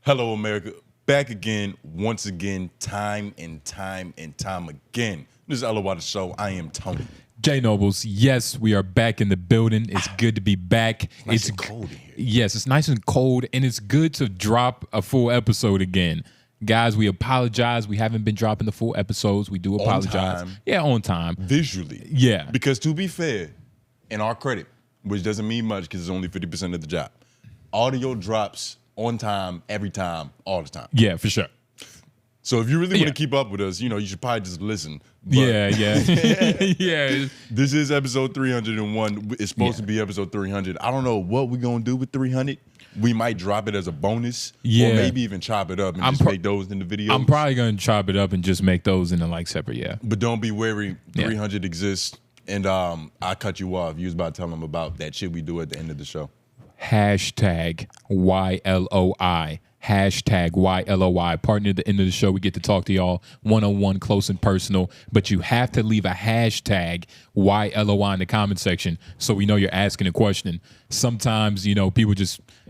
Hello, America. Back again, once again, time and time and time again. This is LOY The Show. I am Tony. J Nobles, yes, we are back in the building. It's good to be back. Nice and cold in here. Yes, it's nice and cold, and it's good to drop a full episode again. Guys, we apologize. We haven't been dropping the full episodes. We do apologize. On time. Yeah, on time. Visually. Yeah. Because to be fair, in our credit, which doesn't mean much because it's only 50% of the job, audio drops on time, every time, all the time. Yeah, for sure. So if you really want to keep up with us, you should probably just listen. But Yeah. Yeah. this is episode 301. It's supposed to be episode 300. I don't know what we're going to do with 300. We might drop it as a bonus, or maybe even chop it up and just make those in the video. I'm probably going to chop it up and just make those in the separate, yeah. But don't be wary, 300 exists. And I cut you off. You was about to tell them about that shit we do at the end of the show. Hashtag YLOI. Hashtag YLOI. Partner at the end of the show, we get to talk to y'all one-on-one, close and personal, but you have to leave a hashtag YLOI in the comment section so we know you're asking a question. Sometimes, people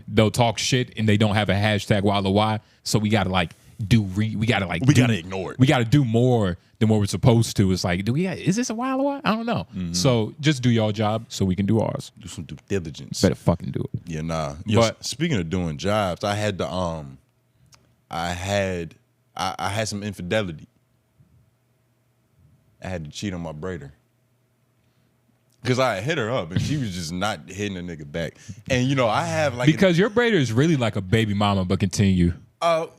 they'll talk shit and they don't have a hashtag YLOI, so we gotta we gotta ignore it. We gotta do more than what we're supposed to. It's like, is this a YLOI? I don't know. Mm-hmm. So just do y'all job so we can do ours. Do some due diligence. Better fucking do it. Yeah, nah. But speaking of doing jobs, I had to I had some infidelity. I had to cheat on my braider. Because I hit her up and she was just not hitting a nigga back. And I have because your braider is really like a baby mama, but continue. What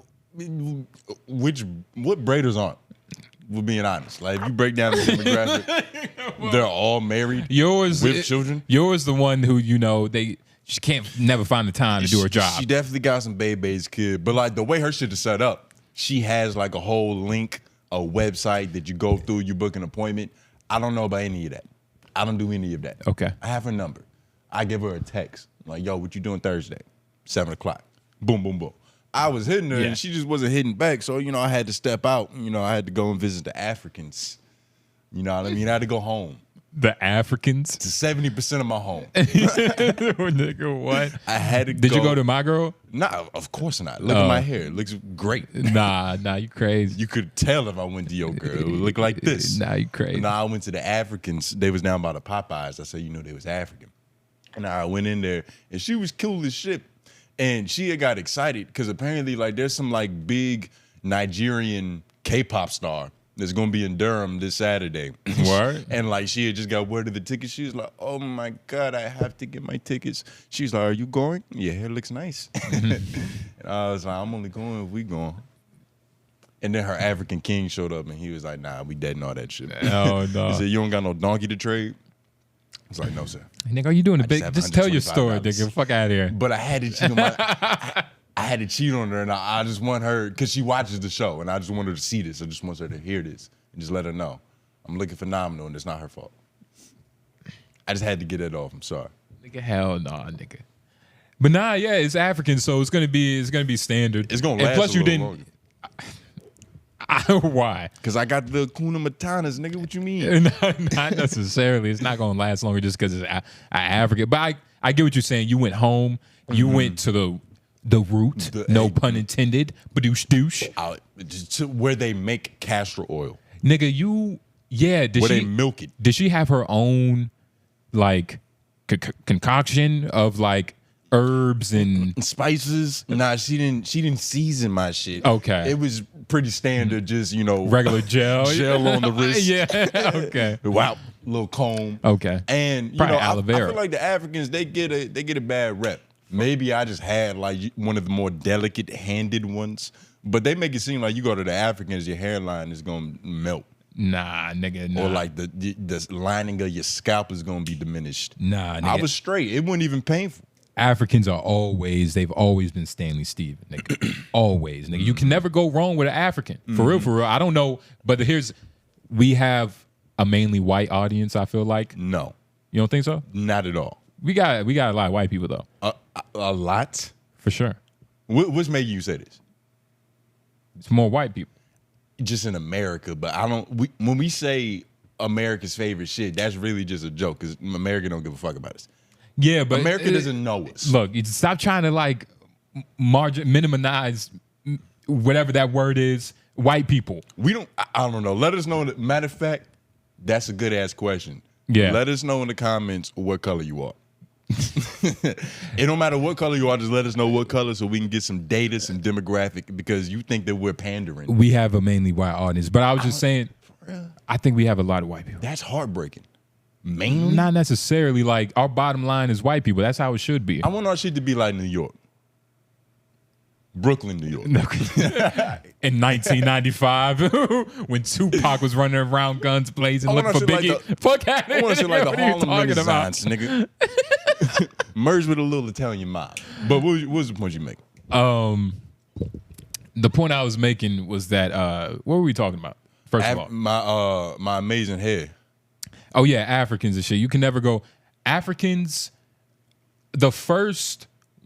braiders aren't? We're being honest. Like if you break down the demographic, they're all married. Yours with children. Yours the one who she can't never find the time to do her job. She definitely got some baby's kid, but the way her shit is set up, she has a whole link, a website that you go through. You book an appointment. I don't know about any of that. I don't do any of that. Okay. I have her number. I give her a text yo, what you doing Thursday? 7:00. Boom, boom, boom. I was hitting her and she just wasn't hitting back. So, I had to step out. I had to go and visit the Africans. You know what I mean? I had to go home. The Africans? To 70% of my home. Nigga, what? I had to Did you go to my girl? Nah, of course not. Look at my hair. It looks great. Nah, you crazy. You could tell if I went to your girl. It would look like this. Nah, you crazy. Nah, I went to the Africans. They was down by the Popeyes. I said, they was African. And I went in there, and she was cool as shit. And she had got excited because apparently, there's some big Nigerian K-pop star that's gonna be in Durham this Saturday. What? And she had just got word of the tickets. She was like, "Oh my God, I have to get my tickets." She's like, "Are you going?" "Your hair looks nice." And I was like, "I'm only going if we going." And then her African king showed up, and he was like, "Nah, we dead and all that shit." Oh no. He said, "You don't got no donkey to trade?" I was like, "No, sir." Nigga, are you doing a big? Just tell your story, nigga. Fuck out of here. But I had to cheat on I had to cheat on her, and I just want her because she watches the show, and I just want her to see this. I just want her to hear this and just let her know I'm looking phenomenal, and it's not her fault. I just had to get it off. I'm sorry. Nigga, hell nah, nigga. But it's African, so it's gonna be standard. It's gonna last. And plus, you didn't. longer. Why? Because I got the Kuna Matanas, nigga. What you mean? Not necessarily. It's not gonna last longer just because it's African. But I get what you're saying. You went home. You went to the root. No pun intended. Badoosh douche. To where they make castor oil. Nigga, They milk it. Did she have her own concoction of herbs and spices? Nah, she didn't season my shit. Okay. It was pretty standard, just regular gel. Gel on the wrist. Yeah. Okay. Wow. Little comb. Okay. And Probably I aloe vera. feel like the Africans, they get a bad rep. Maybe I just had one of the more delicate handed ones, but they make it seem like you go to the Africans, your hairline is gonna melt. Nah, nigga, nah. Or the lining of your scalp is gonna be diminished. Nah, nigga. I was straight. It wasn't even painful. Africans they've always been Stanley Steven, nigga. Always, nigga. You can never go wrong with an African. For real. I don't know, but we have a mainly white audience, I feel like. No. You don't think so? Not at all. We got a lot of white people, though. A lot? For sure. What's making you say this? It's more white people. Just in America, but when we say America's favorite shit, that's really just a joke because America don't give a fuck about us. Yeah, but America doesn't know us. Look, stop trying to minimize whatever that word is, white people. We don't. I don't know. Let us know. Matter of fact, that's a good ass question. Yeah. Let us know in the comments what color you are. It don't matter what color you are. Just let us know what color so we can get some data, some demographic. Because you think that we're pandering. We have a mainly white audience, but I was just saying. I think we have a lot of white people. That's heartbreaking. Mainly, not necessarily. Like our bottom line is white people. That's how it should be. I want our shit to be like New York. Brooklyn, New York. In 1995, when Tupac was running around guns blazing, looking for Biggie. Like Fuck out of here. I want to say like What the are you Harlem talking Renaissance, nigga. Merged with a little Italian mob. But what was the point you make? The point I was making was that what were we talking about? First of all, my amazing hair. Oh yeah, Africans and shit. You can never go Africans.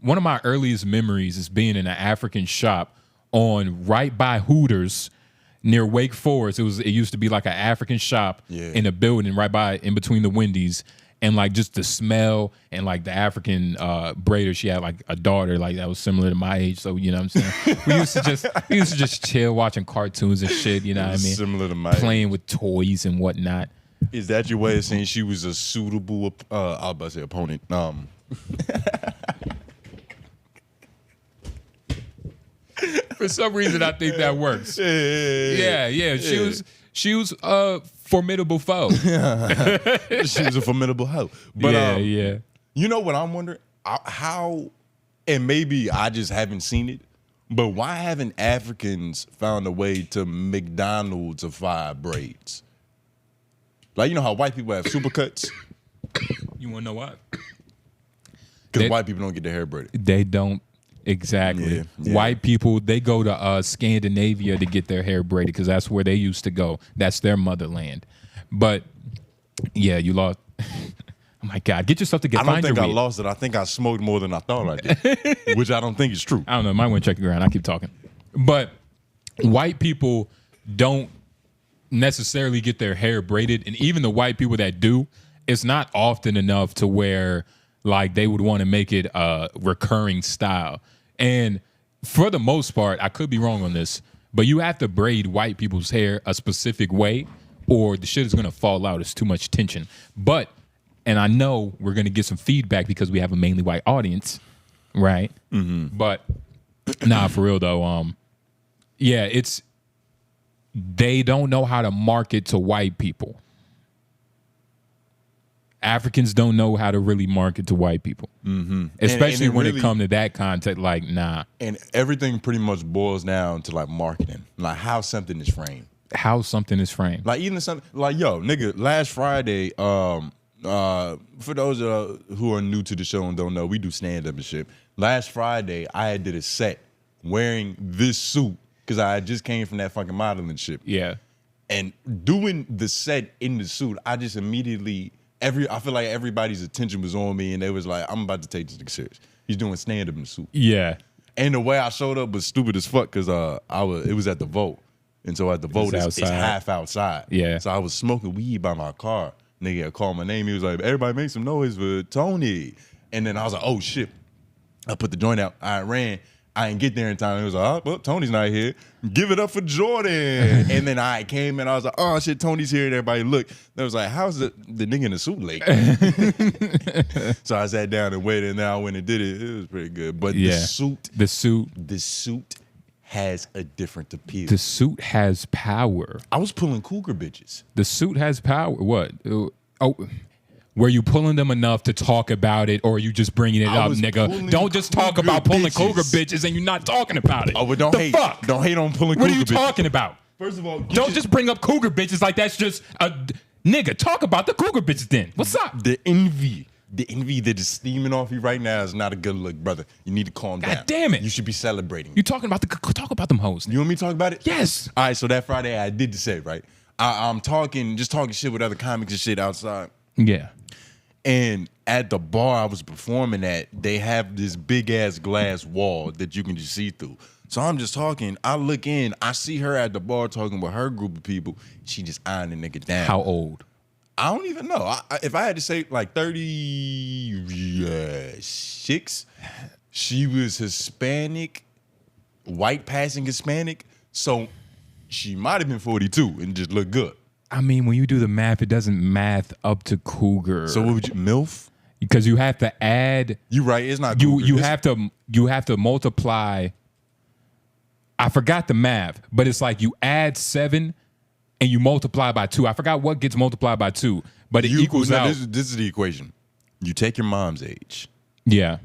One of my earliest memories is being in an African shop on right by Hooters near Wake Forest. It used to be like an African shop in a building right by in between the Wendy's, and like just the smell and like the African braider. She had like a daughter like that was similar to my age, so you know what I'm saying. we used to just chill watching cartoons and shit. You know what I mean? Similar to my playing age. with toys and whatnot. Is that your way of saying she was a suitable? I was about to say opponent. For some reason, I think that works. Yeah. She was a formidable foe. She was a formidable hoe. But yeah. You know what I'm wondering? How, and maybe I just haven't seen it, but why haven't Africans found a way to McDonald's-ify braids? Like, you know how white people have supercuts? You want to know why? Because white people don't get their hair braided. They don't. Exactly. Yeah. White people, they go to Scandinavia to get their hair braided because that's where they used to go. That's their motherland. But, yeah, you lost. Oh, my God. Get yourself together. I don't think I lost it. I think I smoked more than I thought I did, which I don't think is true. I don't know. Might want to check the ground. I keep talking. But white people don't necessarily get their hair braided. And even the white people that do, it's not often enough to where like they would want to make it a recurring style. And for the most part, I could be wrong on this, but you have to braid white people's hair a specific way or the shit is going to fall out. It's too much tension. But, and I know we're going to get some feedback because we have a mainly white audience, right? Mm-hmm. But, nah, for real though, yeah, they don't know how to market to white people. Africans don't know how to really market to white people, especially when it comes to that content. Like, nah. And everything pretty much boils down to like marketing, like how something is framed. How something is framed. Like even something like, yo, nigga, last Friday, for those who are new to the show and don't know, we do stand up and shit. Last Friday, I did a set wearing this suit because I just came from that fucking modeling shit. Yeah. And doing the set in the suit, I just immediately. I feel like everybody's attention was on me, and they was like, "I'm about to take this nigga serious. He's doing stand up in the suit." Yeah. And the way I showed up was stupid as fuck because it was at the Vote, and so at the Vote it's half outside. Yeah. So I was smoking weed by my car. Nigga called my name. He was like, "Everybody make some noise for Tony." And then I was like, "Oh shit!" I put the joint out. I ran. I didn't get there in time. It was like, "Oh, well, Tony's not here. Give it up for Jordan." And then I came and I was like, "Oh shit, Tony's here." And everybody looked. They was like, "How's the nigga in the suit late?" So I sat down and waited, and then I went and did it. It was pretty good. But the suit has a different appeal. The suit has power. I was pulling cougar bitches. The suit has power. What? Oh. Were you pulling them enough to talk about it, or are you just bringing it up, nigga? Don't just talk about pulling cougar bitches and you're not talking about it. Oh, but don't hate. Fuck? Don't hate on pulling what cougar bitches. What are you talking about? First of all, don't just bring up cougar bitches like that's just a nigga. Talk about the cougar bitches then. What's up? The envy that is steaming off you right now is not a good look, brother. You need to calm down. God damn it. You should be celebrating. You talking about talk about them hoes. You want me to talk about it? Yes. All right, so that Friday I did the set, right? I'm talking shit with other comics and shit outside. Yeah. And at the bar I was performing at, they have this big ass glass wall that you can just see through. So I'm just talking. I look in. I see her at the bar talking with her group of people. She just eyeing the nigga down. How old? I don't even know. If I had to say like 36. She was Hispanic, white passing Hispanic, so she might have been 42 and just looked good. I mean, when you do the math, it doesn't math up to cougar. So what would you, MILF? Because you have to add. You right, it's not You cougar. you have to multiply. I forgot the math, but it's like you add 7 and you multiply by 2. I forgot what gets multiplied by 2, but it equals out. This is the equation. You take your mom's age. Yeah.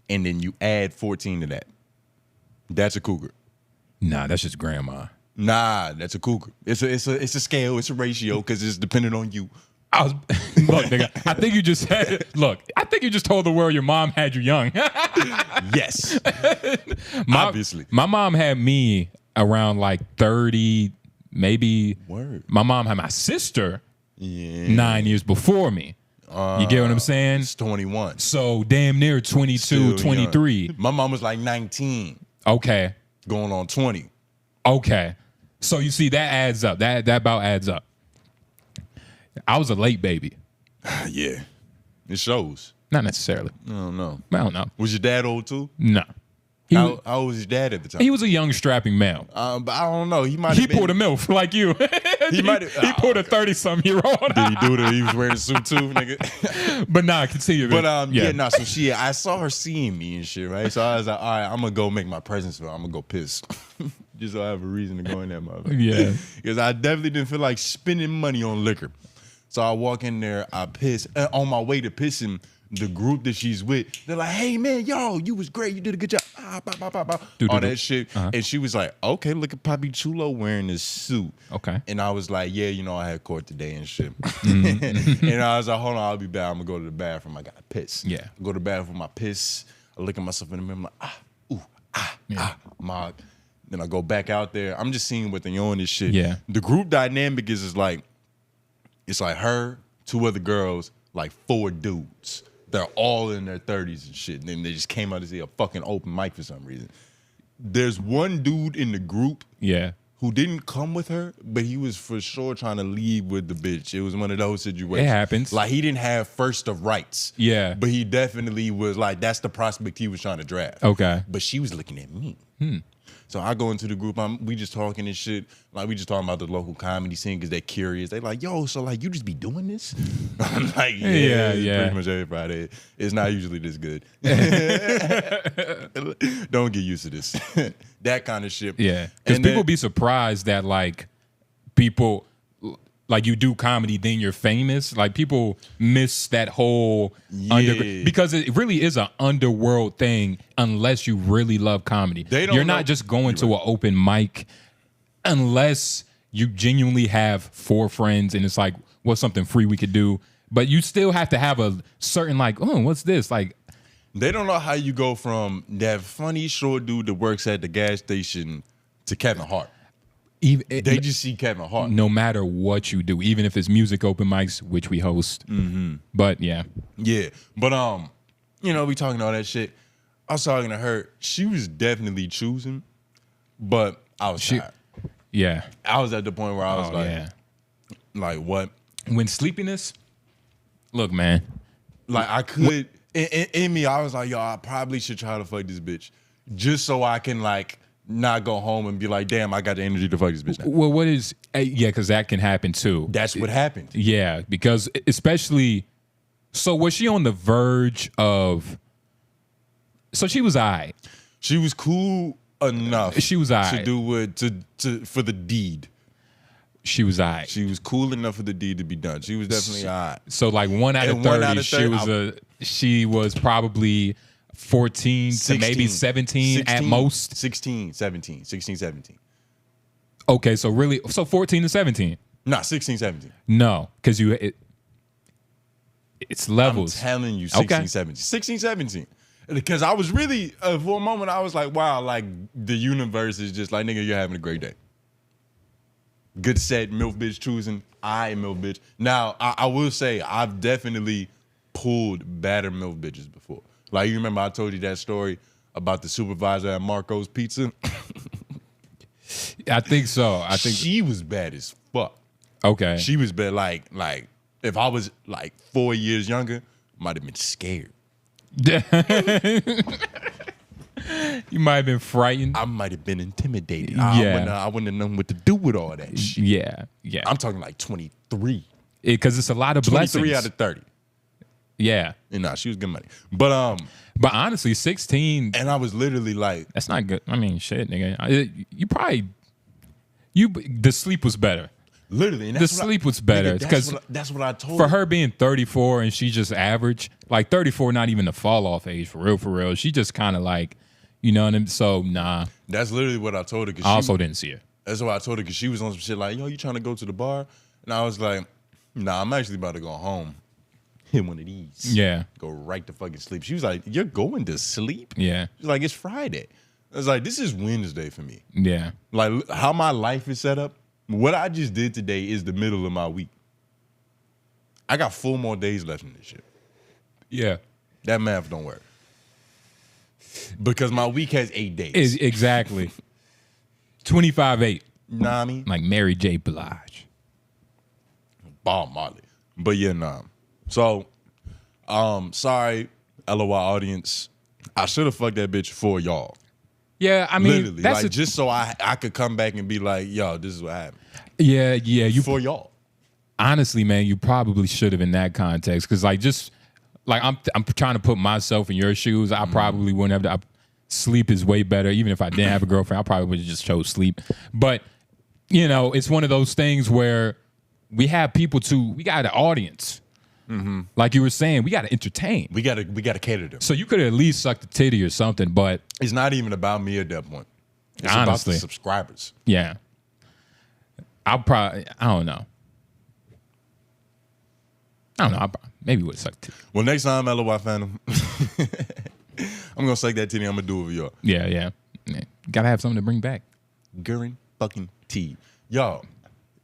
And then you add 14 to that. That's a cougar. Nah, that's just grandma. Nah, that's a cougar. It's a scale. It's a ratio because it's dependent on you. Look, nigga, I think you just said. Look, I think you just told the world your mom had you young. Yes, obviously. My mom had me around like 30, maybe. Word. My mom had my sister 9 Yeah. years before me. You get what I'm saying? It's 21. So damn near 22, Still 23. young. My mom was like 19, Okay. going on 20. Okay. So you see, that adds up. That about adds up. I was a late baby. Yeah, it shows. Not necessarily. I don't know. I don't know. Was your dad old too? No. How old was your dad at the time? He was a young strapping male. But I don't know. He might. He pulled a MILF like you. He pulled a 30-some-year-old. Did he do that? He was wearing a suit too, nigga. But nah, continue. But So I saw her seeing me and shit, right? So I was like, all right, I'm gonna go make my presence felt. I'm gonna go piss, just so I have a reason to go in that motherfucker. Yeah, because I definitely didn't feel like spending money on liquor. So I walk in there, I piss. On my way to pissing, the group that she's with, they're like, "Hey man, yo, you was great. You did a good job." All that shit. And she was like, "Okay, look at Papi Chulo wearing this suit." Okay. And I was like, "Yeah, I had court today and shit." And I was like, "Hold on, I'll be back. I'm gonna go to the bathroom. I gotta piss." Yeah. I go to the bathroom, I piss. I look at myself in the mirror, I'm like, Mog. Then I go back out there. I'm just seeing what they're on this shit. Yeah. The group dynamic is like, it's like her, 2 other girls, like 4 dudes. They're all in their 30s and shit. And then they just came out to see a fucking open mic for some reason. There's one dude in the group who didn't come with her, but he was for sure trying to leave with the bitch. It was one of those situations. It happens. Like, he didn't have first of rights. Yeah. But he definitely was like, that's the prospect he was trying to draft. Okay. But she was looking at me. So I go into the group, we just talking and shit. Like, we just talking about the local comedy scene because they're curious. They like, yo, so like, you just be doing this? I'm like, yeah. Pretty much every Friday. It's not usually this good. Don't get used to this. That kind of shit. Yeah. Because people be surprised that like people, like you do comedy, then you're famous. Like people miss that whole because it really is an underworld thing unless you really love comedy. You're not just going to an open mic unless you genuinely have 4 friends and it's like, what's something free we could do? But you still have to have a certain like, oh, what's this? Like, they don't know how you go from that funny short dude that works at the gas station to Kevin Hart. They just see Kevin Hart. No matter what you do, even if it's music open mics, which we host. But yeah. But we talking all that shit. I was talking to her. She was definitely choosing, but I was tired. Yeah. I was at the point where I was like, what? When sleepiness, look, man. Like, I could, in me, I was like, yo, I probably should try to fuck this bitch just so I can like not go home and be like, damn, I got the energy to fuck this bitch now. Well, what is, because that can happen too. That's what happened. Yeah, because especially, so was she on the verge of, so she was all right. She was cool enough. She was all right. To do it, for the deed. She was all right. She was cool enough for the deed to be done. She was definitely all right. So like 1 out of 30, she was probably 14 to maybe 17 at most. 16, 17. Okay, so really, so 14 to 17. Nah, 16, 17. No, because it's levels. I'm telling you, 16, Okay. 17. 16, 17. Because I was really, for a moment, I was like, wow, like the universe is just like, nigga, you're having a great day. Good set, MILF bitch choosing. I MILF bitch. Now, I will say, I've definitely pulled badder MILF bitches before. Like, you remember I told you that story about the supervisor at Marco's Pizza? I think so. I think she was bad as fuck. Okay. She was bad. Like if I was like 4 years younger, might have been scared. You might have been frightened. I might have been intimidated. Yeah. I wouldn't have known what to do with all that shit. Yeah. I'm talking like 23. Because it's a lot of 23 blessings. out of 30. Yeah. And nah, she was good money. But honestly, 16. and I was literally like, That's not good. I mean, shit, nigga. The sleep was better. literally. And The sleep was better. Because that's what I told for her. her being 34 and she just average, like 34, not even the fall off age, for real. She just kind of like, you know what I mean? So, nah. That's literally what I told her. I also didn't see her. That's what I told her because she was on some shit like, yo, you trying to go to the bar? And I was like, nah, I'm actually about to go home. Hit one of these. Yeah. Go right to fucking sleep. She was like, you're going to sleep? Yeah. She's like, it's Friday. I was like, this is Wednesday for me. Yeah. Like, how my life is set up, what I just did today is the middle of my week. I got 4 more days left in this shit. Yeah. That math don't work. Because my week has 8 days. Exactly. 25-8. Nah, I mean? Like Mary J. Blige. Bob Marley. But yeah, nah. So, sorry, LOI audience. I should have fucked that bitch for y'all. Yeah, I mean, Literally. that's Like, just so I could come back and be like, yo, this is what happened. yeah. You For y'all. honestly, man, you probably should have in that context, because I'm trying to put myself in your shoes. I probably wouldn't have. Sleep is way better. Even if I didn't have a girlfriend, I probably would have just chose sleep. But it's one of those things where we have people we got an audience. Mm-hmm. Like you were saying, we got to entertain. We gotta cater to them. So you could at least suck the titty or something. But It's not even about me at that point. It's Honestly. about the subscribers. yeah, I don't know. Maybe would have sucked the titty. Well, next time, LOI Phantom, I'm gonna suck that titty. I'm gonna do it for y'all. Yeah. Gotta have something to bring back. Gurin fucking T. Y'all,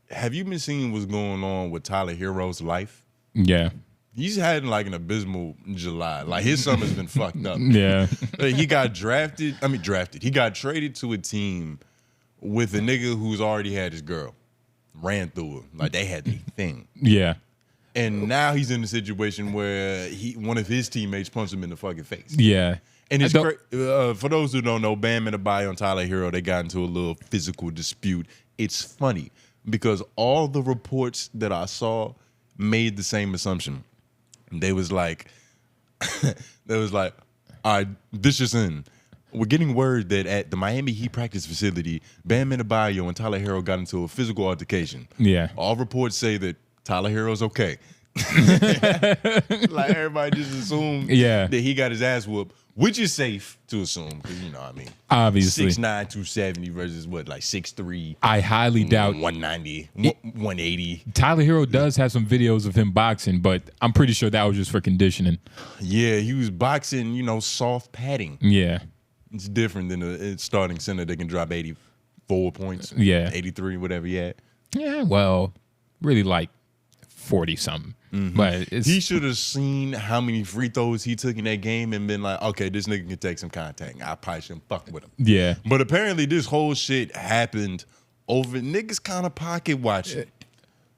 have you been seeing what's going on with Tyler Herro's life? Yeah. He's had like an abysmal July. Like his summer's been fucked up. Yeah. He got drafted. He got traded to a team with a nigga who's already had his girl. Ran through her. Like they had the thing. Yeah. And now he's in a situation where one of his teammates punched him in the fucking face. Yeah. And it's for those who don't know, Bam and Abayo and Tyler Herro, they got into a little physical dispute. It's funny because all the reports that I saw made the same assumption. They was like, all right, this just in. We're getting word that at the Miami Heat practice facility, Bam and Abayo and Tyler Herro got into a physical altercation. Yeah. All reports say that Tyler Herro's okay. Like everybody just assumed that he got his ass whooped, which is safe to assume because obviously 6'9", 270 versus what, like 6'3". I highly doubt 190, 180. Tyler Herro does have some videos of him boxing, but I'm pretty sure that was just for conditioning. Yeah, he was boxing, soft padding. Yeah. It's different than a starting center that can drop 84 points. Yeah. 83, whatever he had. Yeah, well, really like 40 something. Mm-hmm. But he should have seen how many free throws he took in that game and been like, okay, this nigga can take some contact. I probably shouldn't fuck with him. Yeah. But apparently this whole shit happened over niggas kind of pocket watching.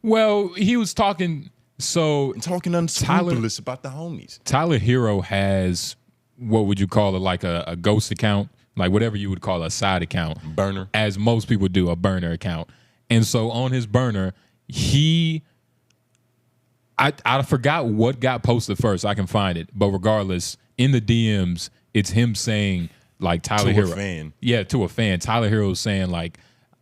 Well, he was talking unscrupulous about the homies. Tyler Herro has, what would you call it, like a ghost account? Like whatever you would call a side account. Burner. As most people do, a burner account. And so on his burner, I forgot what got posted first. I can find it. But regardless, in the DMs, it's him saying, like, Tyler Herro. To a fan. Yeah, to a fan. Tyler Herro saying, like,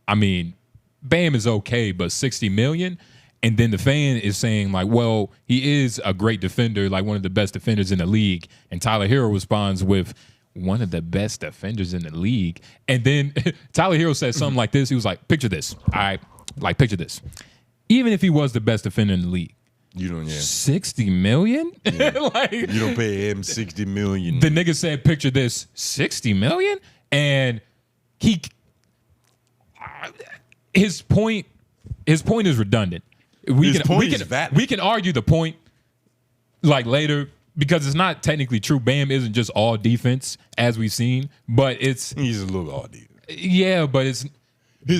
Bam is okay, but 60 million? And then the fan is saying, like, well, he is a great defender, like one of the best defenders in the league. And Tyler Herro responds with, one of the best defenders in the league. And then Tyler Herro said something like this. He was like, picture this. All right, like, picture this. Even if he was the best defender in the league, you don't, 60 million? Yeah. Like, you don't pay him 60 million. The nigga said, picture this, 60 million? And his point is redundant. We can argue the point like later because it's not technically true. Bam isn't just all defense as we've seen, but he's a little all defense. Yeah, but his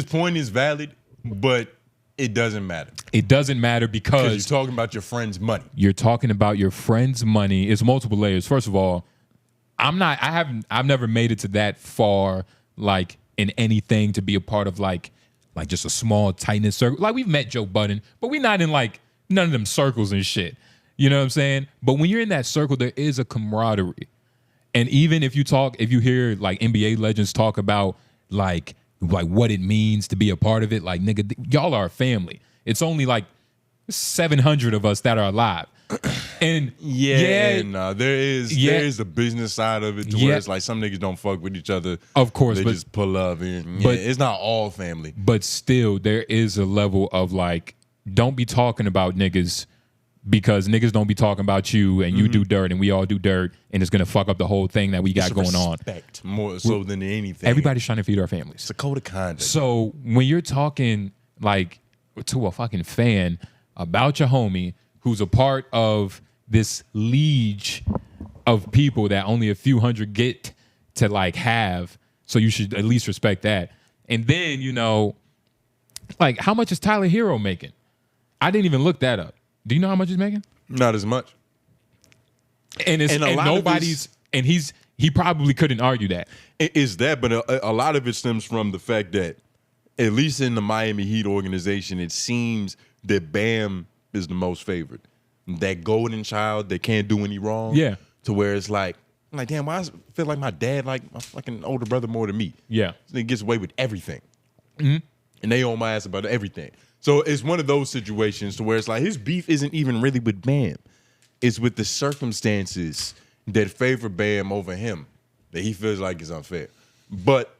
point is valid, but It doesn't matter. It doesn't matter because you're talking about your friend's money. You're talking about your friend's money. It's multiple layers. First of all, I've never made it to that far, like in anything to be a part of like just a small tight-knit circle. Like we've met Joe Budden, but we're not in like none of them circles and shit. You know what I'm saying? But when you're in that circle, there is a camaraderie. And even if you hear like NBA legends talk about like what it means to be a part of it, like nigga, y'all are a family. It's only like 700 of us that are alive. And there is the business side of it to where it's like some niggas don't fuck with each other. Of course, they just pull up and but it's not all family. But still, there is a level of like, don't be talking about niggas because niggas don't be talking about you and you do dirt and we all do dirt and it's gonna fuck up the whole thing that we got going on. Respect more so than anything. Everybody's trying to feed our families. It's a code of conduct. So when you're talking like to a fucking fan about your homie who's a part of this liege of people that only a few hundred get to like have, so you should at least respect that. And then, you know, like how much is Tyler Herro making? I didn't even look that up. Do you know how much he's making? Not as much. And he probably couldn't argue that. It's that, but a lot of it stems from the fact that at least in the Miami Heat organization, it seems that Bam is the most favored. That golden child that can't do any wrong. Yeah. To where it's like, damn, why I feel like my dad like my fucking older brother more than me? Yeah. He gets away with everything. Mm-hmm. And they on my ass about everything. So it's one of those situations to where it's like his beef isn't even really with Bam. It's with the circumstances that favor Bam over him that he feels like is unfair. But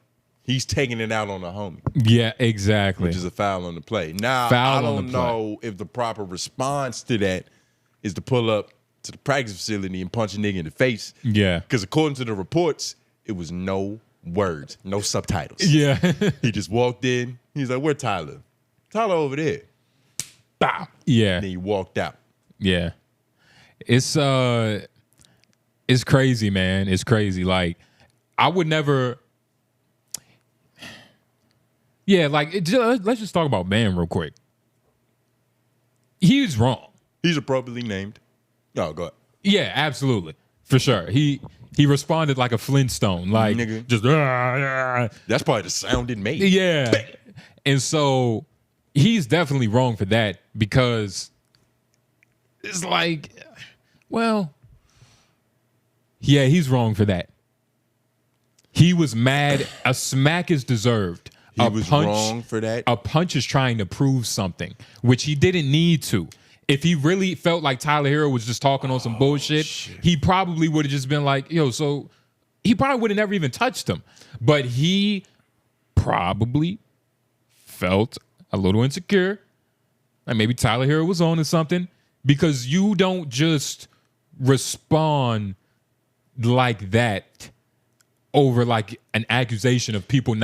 he's taking it out on the homie. Yeah, exactly. Which is a foul on the play. Now, I don't know if the proper response to that is to pull up to the practice facility and punch a nigga in the face. Yeah. Because according to the reports, it was no words, no subtitles. Yeah. He just walked in. He's like, where Tyler? Tyler over there. Bow. Yeah. And then he walked out. Yeah. It's crazy, man. It's crazy. Like, I would never. Yeah, like, let's just talk about Bam real quick. He's wrong. He's appropriately named. Oh, go ahead. Yeah, absolutely. For sure. He responded like a Flintstone. Like, nigga. Just. That's probably the sound it made. Yeah. Bam. And so he's definitely wrong for that because it's like, well, yeah, he's wrong for that. He was mad. A smack is deserved. He was wrong for that. A punch is trying to prove something, which he didn't need to. If he really felt like Tyler Herro was just talking on some bullshit, he probably would have just been like, yo, so he probably would have never even touched him. But he probably felt a little insecure. Like maybe Tyler Herro was on to something because you don't just respond like that over like an accusation of people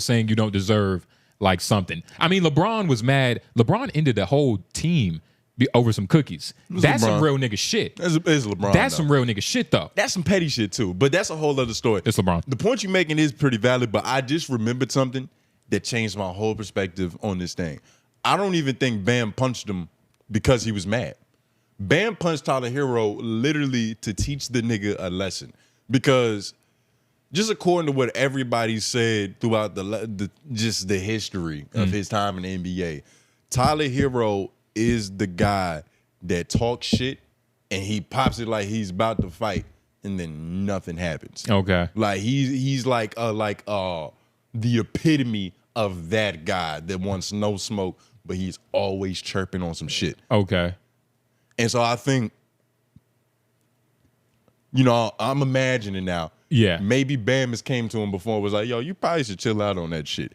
saying you don't deserve like something. I mean, LeBron was mad. LeBron ended the whole team over some cookies. That's LeBron. some real nigga shit. It's LeBron. That's some real nigga shit, though. That's some petty shit, too. But that's a whole other story. It's LeBron. The point you're making is pretty valid, but I just remembered something that changed my whole perspective on this thing. I don't even think Bam punched him because he was mad. Bam punched Tyler Herro literally to teach the nigga a lesson. Because just according to what everybody said throughout the history of his time in the NBA, Tyler Herro is the guy that talks shit and he pops it like he's about to fight and then nothing happens. Okay. Like he's like the epitome of that guy that wants no smoke, but he's always chirping on some shit. Okay. And so I think, you know, I'm imagining now. Yeah. Maybe Bam has came to him before and was like, yo, you probably should chill out on that shit.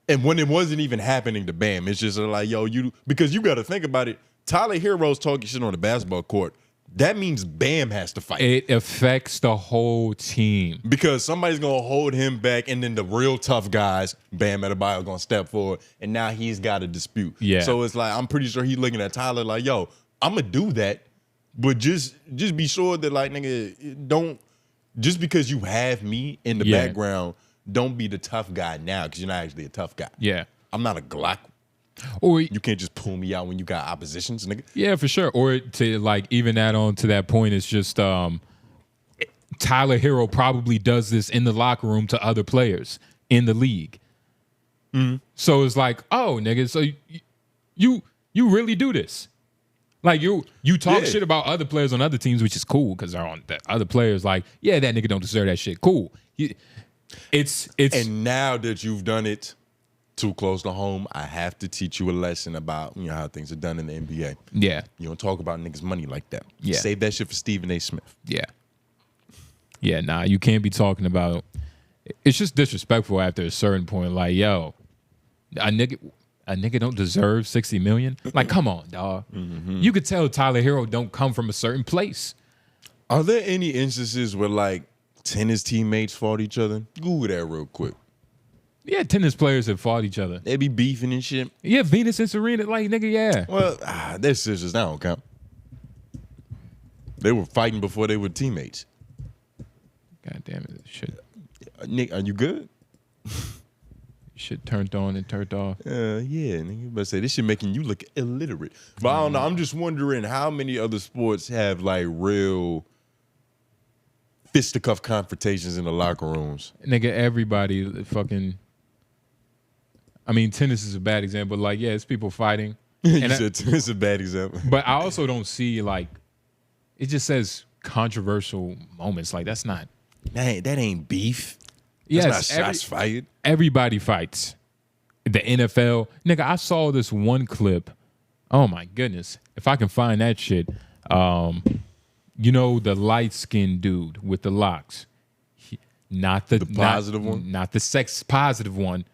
And when it wasn't even happening to Bam, it's just like, yo, because you got to think about it. Tyler Herro's talking shit on the basketball court. That means Bam has to fight. It affects the whole team. Because somebody's going to hold him back, and then the real tough guys, Bam Adebayo, going to step forward, and now he's got a dispute. Yeah. So it's like, I'm pretty sure he's looking at Tyler like, yo, I'm going to do that, but just be sure that, like, nigga, don't, just because you have me in the background, don't be the tough guy now, because you're not actually a tough guy. Yeah. I'm not a Glock Or You can't just pull me out when you got oppositions, nigga. yeah, for sure. Or to like even add on to that point, it's just Tyler Herro probably does this in the locker room to other players in the league. So it's like, oh, nigga, so you really do this? Like you talk shit about other players on other teams, which is cool because they're on the other players. Like, yeah, that nigga don't deserve that shit. Cool. It's And now that you've done it too close to home, I have to teach you a lesson about how things are done in the NBA. yeah, You don't talk about niggas' money like that. Yeah. Save that shit for Stephen A. Smith. yeah. Nah, you can't be talking about. It's just disrespectful after a certain point. Like, yo, a nigga don't deserve $60 million. Like, come on, dog. You could tell Tyler Herro don't come from a certain place. Are there any instances where like tennis teammates fought each other? Google that real quick. Yeah, tennis players have fought each other. They be beefing and shit. Yeah, Venus and Serena, like, nigga, yeah. Well, they're sisters. That don't count. They were fighting before they were teammates. God damn it, shit. Nick, are you good? Shit turned on and turned off. Yeah, nigga. But say this shit making you look illiterate. But I don't know. I'm just wondering how many other sports have like real fisticuff confrontations in the locker rooms. Nigga, everybody fucking. I mean, tennis is a bad example. Like, yeah, it's people fighting. You said it's a bad example. But I also don't see like, it just says controversial moments. Like, that's not. That ain't beef. Yes, That's not shots fired. Everybody fights. The NFL, nigga, I saw this one clip. Oh my goodness. If I can find that shit. You know, the light-skinned dude with the locks. Not the positive one? Not the sex positive one. I'm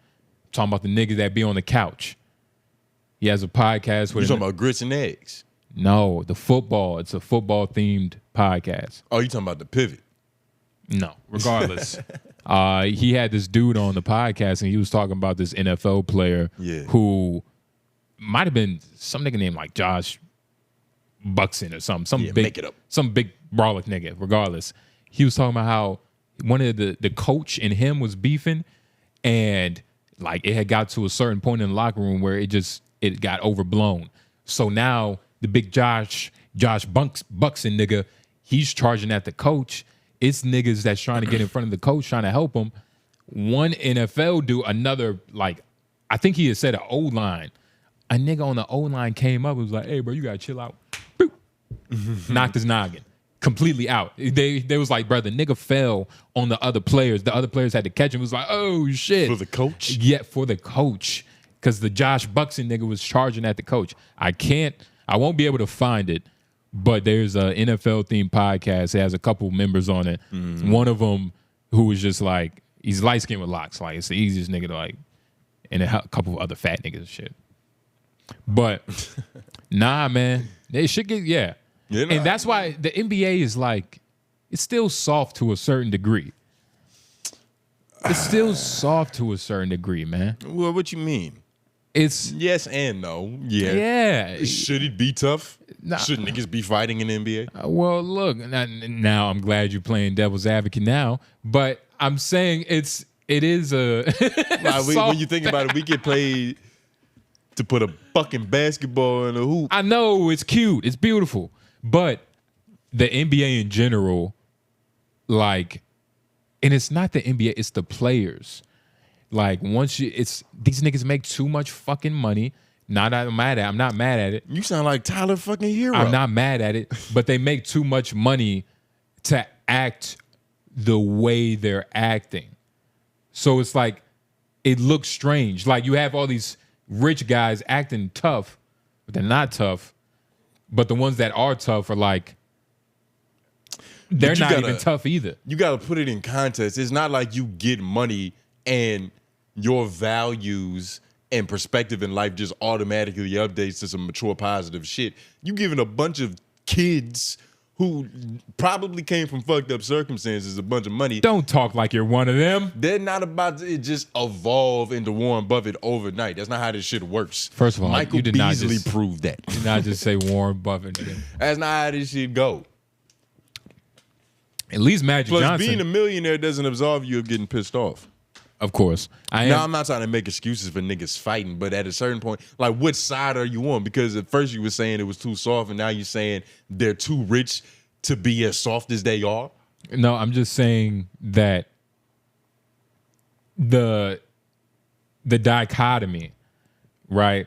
talking about the nigga that be on the couch. He has a podcast with You talking about grits and eggs? No, the football. It's a football-themed podcast. Oh, you talking about the pivot? No, regardless. He had this dude on the podcast, and he was talking about this NFL player who might have been some nigga named like Josh Buxton or something. Some big, make it up. Some big brolic nigga. Regardless, he was talking about how one of the coach and him was beefing, and like it had got to a certain point in the locker room where it got overblown. So now the big Josh Buxton nigga, he's charging at the coach. It's niggas that's trying to get in front of the coach, trying to help him. One NFL dude, another, like, I think he had said an O-line. A nigga on the O-line came up and was like, hey, bro, you got to chill out. Boop. Knocked his noggin. Completely out. They was like, bro, the nigga fell on the other players. The other players had to catch him. It was like, oh, shit. For the coach? Yeah, for the coach. Because the Josh Buxton nigga was charging at the coach. I won't be able to find it. But there's an NFL-themed podcast. It has a couple members on it. Mm-hmm. One of them who was just like, he's light-skinned with locks. Like, it's the easiest nigga to like, and a couple of other fat niggas and shit. But, nah, man. They should get, yeah. And that's why the NBA is like, it's still soft to a certain degree. It's still soft to a certain degree, man. Well, what you mean? It's yes and no. Yeah. Yeah. Should it be tough? Nah. Should niggas be fighting in the NBA? Well, look, now I'm glad you're playing devil's advocate now, but I'm saying it is a when you think about it, we get paid to put a fucking basketball in a hoop. I know it's cute, it's beautiful, but the NBA in general, like, and it's not the NBA, it's the players. Like these niggas make too much fucking money. I'm not mad at it. You sound like Tyler fucking Herro. I'm not mad at it, but they make too much money to act the way they're acting. So it's like, it looks strange. Like you have all these rich guys acting tough, but they're not tough. But the ones that are tough are like, they're not even tough either. You got to put it in context. It's not like you get money and your values and perspective in life just automatically updates to some mature, positive shit. You giving a bunch of kids who probably came from fucked up circumstances a bunch of money. Don't talk like you're one of them. They're not about to just evolve into Warren Buffett overnight. That's not how this shit works. First of all, Michael Beasley proved that. You did not just say Warren Buffett. That's not how this shit go. At least Magic Plus, Johnson. being a millionaire doesn't absolve you of getting pissed off. Of course. Now, I'm not trying to make excuses for niggas fighting, but at a certain point, like, which side are you on? Because at first you were saying it was too soft, and now you're saying they're too rich to be as soft as they are. No, I'm just saying that the dichotomy, right,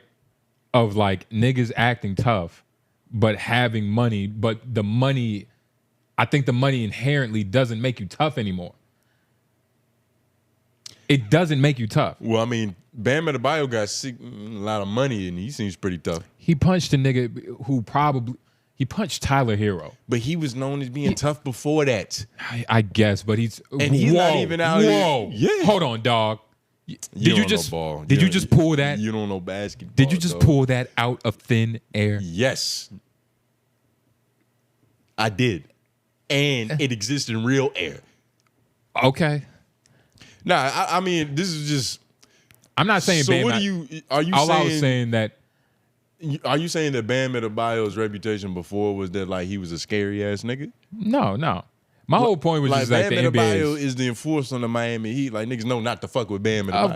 of like niggas acting tough but having money, but the money, I think the money inherently doesn't make you tough anymore. It doesn't make you tough. Well, I mean, Bam Adebayo got a lot of money, and he seems pretty tough. He punched a nigga who he punched Tyler Herro. But he was known as being tough before that. I guess, but he's not even out here. Yeah. Hold on, dog. Did you just pull that? You don't know basketball. Did you just pull that out of thin air? Yes. I did. And it exists in real air. Okay. Nah, I mean, this is just. I'm not saying. So Bam, what are you saying? I was saying that. Are you saying that Bam Adebayo's reputation before was that like he was a scary ass nigga? No. My whole point was like just like Bam the NBA Adebayo is the enforcer on the Miami Heat. Like niggas know not to fuck with Bam Adebayo.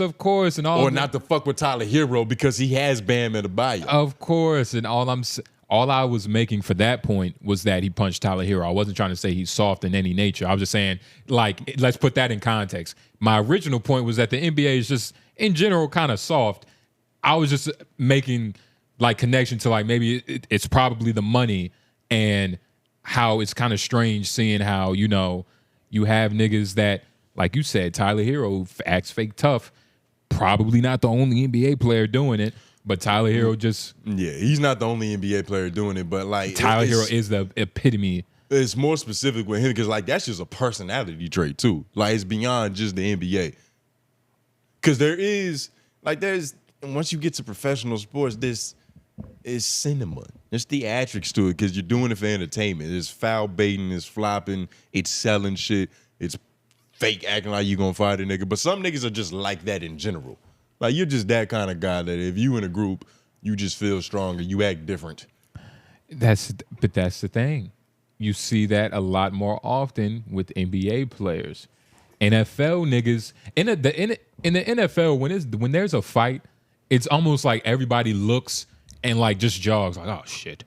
Of course, and all. Or not to fuck with Tyler Herro because he has Bam Adebayo. Of course, and all I was making for that point was that he punched Tyler Herro. I wasn't trying to say he's soft in any nature. I was just saying, like, let's put that in context. My original point was that the NBA is just, in general, kind of soft. I was just making, like, connection to, like, maybe it's probably the money and how it's kind of strange seeing how, you know, you have niggas that, like you said, Tyler Herro acts fake tough. Probably not the only NBA player doing it. But Tyler Herro just... Yeah, he's not the only NBA player doing it, but like... Tyler Herro is the epitome. It's more specific with him because like that's just a personality trait too. Like it's beyond just the NBA. Because there's... Once you get to professional sports, this is cinema. There's theatrics to it because you're doing it for entertainment. It's foul baiting, it's flopping, it's selling shit, it's fake acting like you gonna fight a nigga. But some niggas are just like that in general. Like, you're just that kind of guy that if you in a group, you just feel stronger. You act different. But that's the thing. You see that a lot more often with NBA players. NFL niggas, in the NFL, when there's a fight, it's almost like everybody looks and, like, just jogs. Like, oh, shit.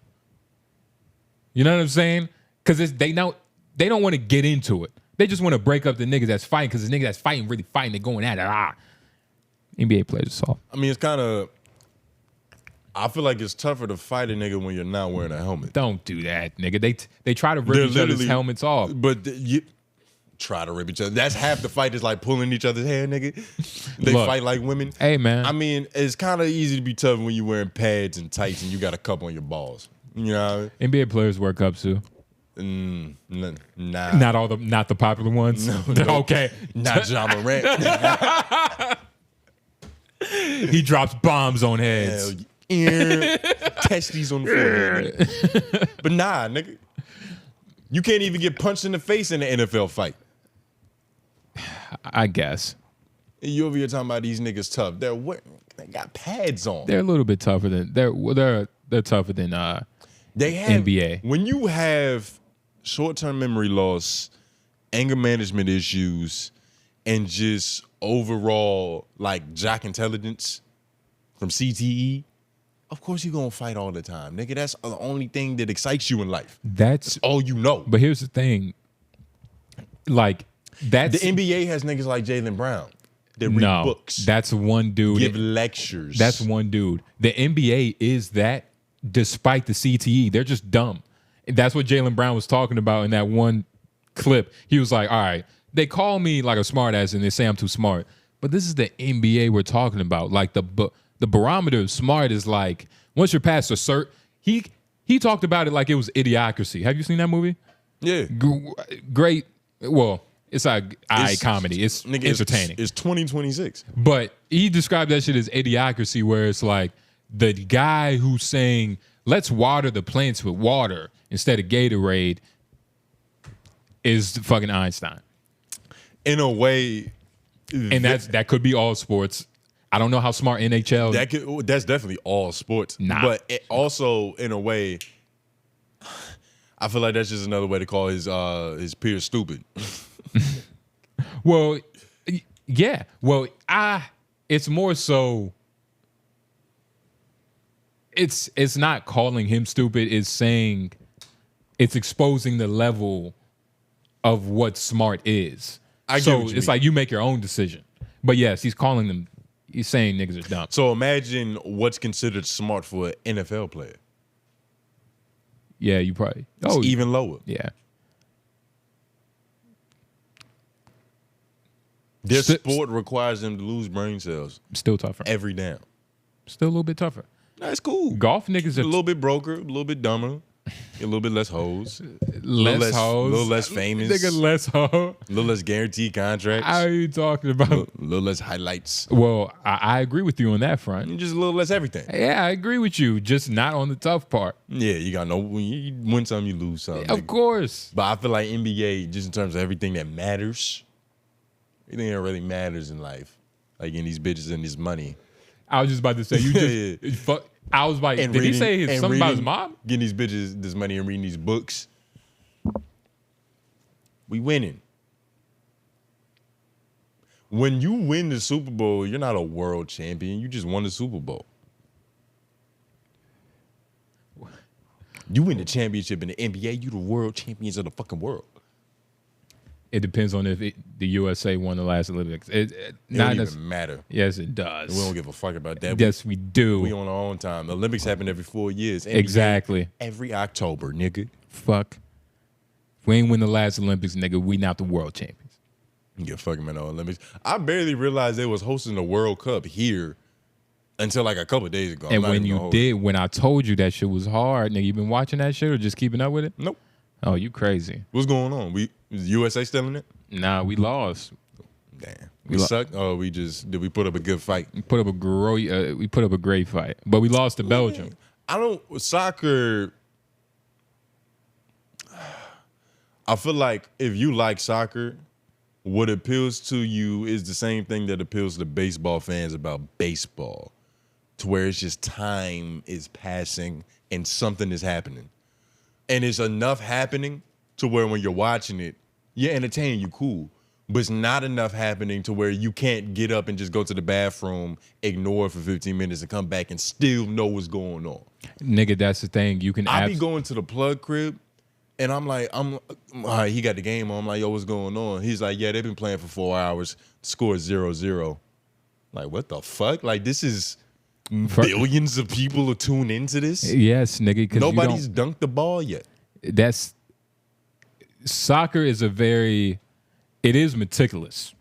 You know what I'm saying? Because they don't want to get into it. They just want to break up the niggas that's fighting because the niggas that's fighting really fighting. They're going at it. NBA players are soft. I mean, it's kind of... I feel like it's tougher to fight a nigga when you're not wearing a helmet. Don't do that, nigga. They try to rip each other's helmets off. But you try to rip each other. That's half the fight is like pulling each other's hair, nigga. They fight like women. Hey, man. I mean, it's kind of easy to be tough when you're wearing pads and tights and you got a cup on your balls. You know what I mean? NBA players wear cups too. Nah. Not the popular ones. No. Okay. Not John Morant. He drops bombs on heads. Testes on the forehead. But nah, nigga. You can't even get punched in the face in an NFL fight. I guess. You over here talking about these niggas tough. They got pads on. They're a little bit tougher than they're tougher than they have NBA. When you have short-term memory loss, anger management issues, and just overall like jock intelligence from CTE, of course you're gonna fight all the time, nigga. That's the only thing that excites you in life. That's all you know. But here's the thing, like that's the NBA has niggas like Jaylen Brown that read books. That's one dude. Give lectures. That's one dude. The NBA is that despite the CTE. They're just dumb. That's what Jaylen Brown was talking about in that one clip. He was like, all right, they call me like a smart ass and they say I'm too smart. But this is the NBA we're talking about. Like the barometer of smart is like, once you're past a cert, he talked about it like it was Idiocracy. Have you seen that movie? Yeah. Great. Well, it's a comedy. It's entertaining. It's 2026. But he described that shit as Idiocracy, where it's like the guy who's saying, let's water the plants with water instead of Gatorade is fucking Einstein. In a way. And that could be all sports. I don't know how smart NHL. That's definitely all sports. Nah. But it also, in a way, I feel like that's just another way to call his peers stupid. Well, Yeah. Well, it's more so. It's not calling him stupid. It's saying, it's exposing the level of what smart is. So it's like you make your own decision. But yes, he's calling them. He's saying niggas are dumb. So imagine what's considered smart for an NFL player. Yeah, you probably. It's even lower. Yeah. Their sport requires them to lose brain cells. Still tougher. Every down. Still a little bit tougher. That's cool. Golf niggas are a little bit broker, a little bit dumber, a little bit less hoes. Less hoes. A little less famous. Nigga less hoe. A little less guaranteed contracts. How are you talking about? A little less highlights. Well, I agree with you on that front. Just a little less everything. Yeah, I agree with you. Just not on the tough part. Yeah, you got when you win some, you lose some. Of course. But I feel like NBA, just in terms of everything that matters, everything that really matters in life, like in these bitches and this money. I was just about to say, you just fuck. I was like, did he say something about his mom? Getting these bitches this money and reading these books. We winning. When you win the Super Bowl, you're not a world champion. You just won the Super Bowl. You win the championship in the NBA, you the world champions of the fucking world. It depends on if the USA won the last Olympics. It don't even matter. Yes, it does. We don't give a fuck about that. Yes, we do. We on our own time. The Olympics happen every 4 years. NBA, exactly. Every October, nigga. Fuck. If we ain't win the last Olympics, nigga, we not the world champions. You get fucking man, the Olympics. I barely realized they was hosting the World Cup here until like a couple of days ago. And when you did, when I told you that shit was hard, nigga, you been watching that shit or just keeping up with it? Nope. Oh, you crazy. What's going on? Is the USA still in it? Nah, we lost. Damn. We suck? Oh, did we put up a good fight? We put up a great fight. But we lost to Belgium. Soccer, I feel like if you like soccer, what appeals to you is the same thing that appeals to baseball fans about baseball, to where it's just time is passing and something is happening. And it's enough happening to where when you're watching it, you're entertained, you cool. But it's not enough happening to where you can't get up and just go to the bathroom, ignore it for 15 minutes, and come back and still know what's going on. Nigga, that's the thing. You can. I be going to the plug crib, and I'm like, he got the game on. I'm like, yo, what's going on? He's like, yeah, they've been playing for 4 hours. Score 0-0. Like, what the fuck? Like, this is billions of people who tune into this. Yes, nigga. Nobody's dunked the ball yet. Soccer is it is meticulous.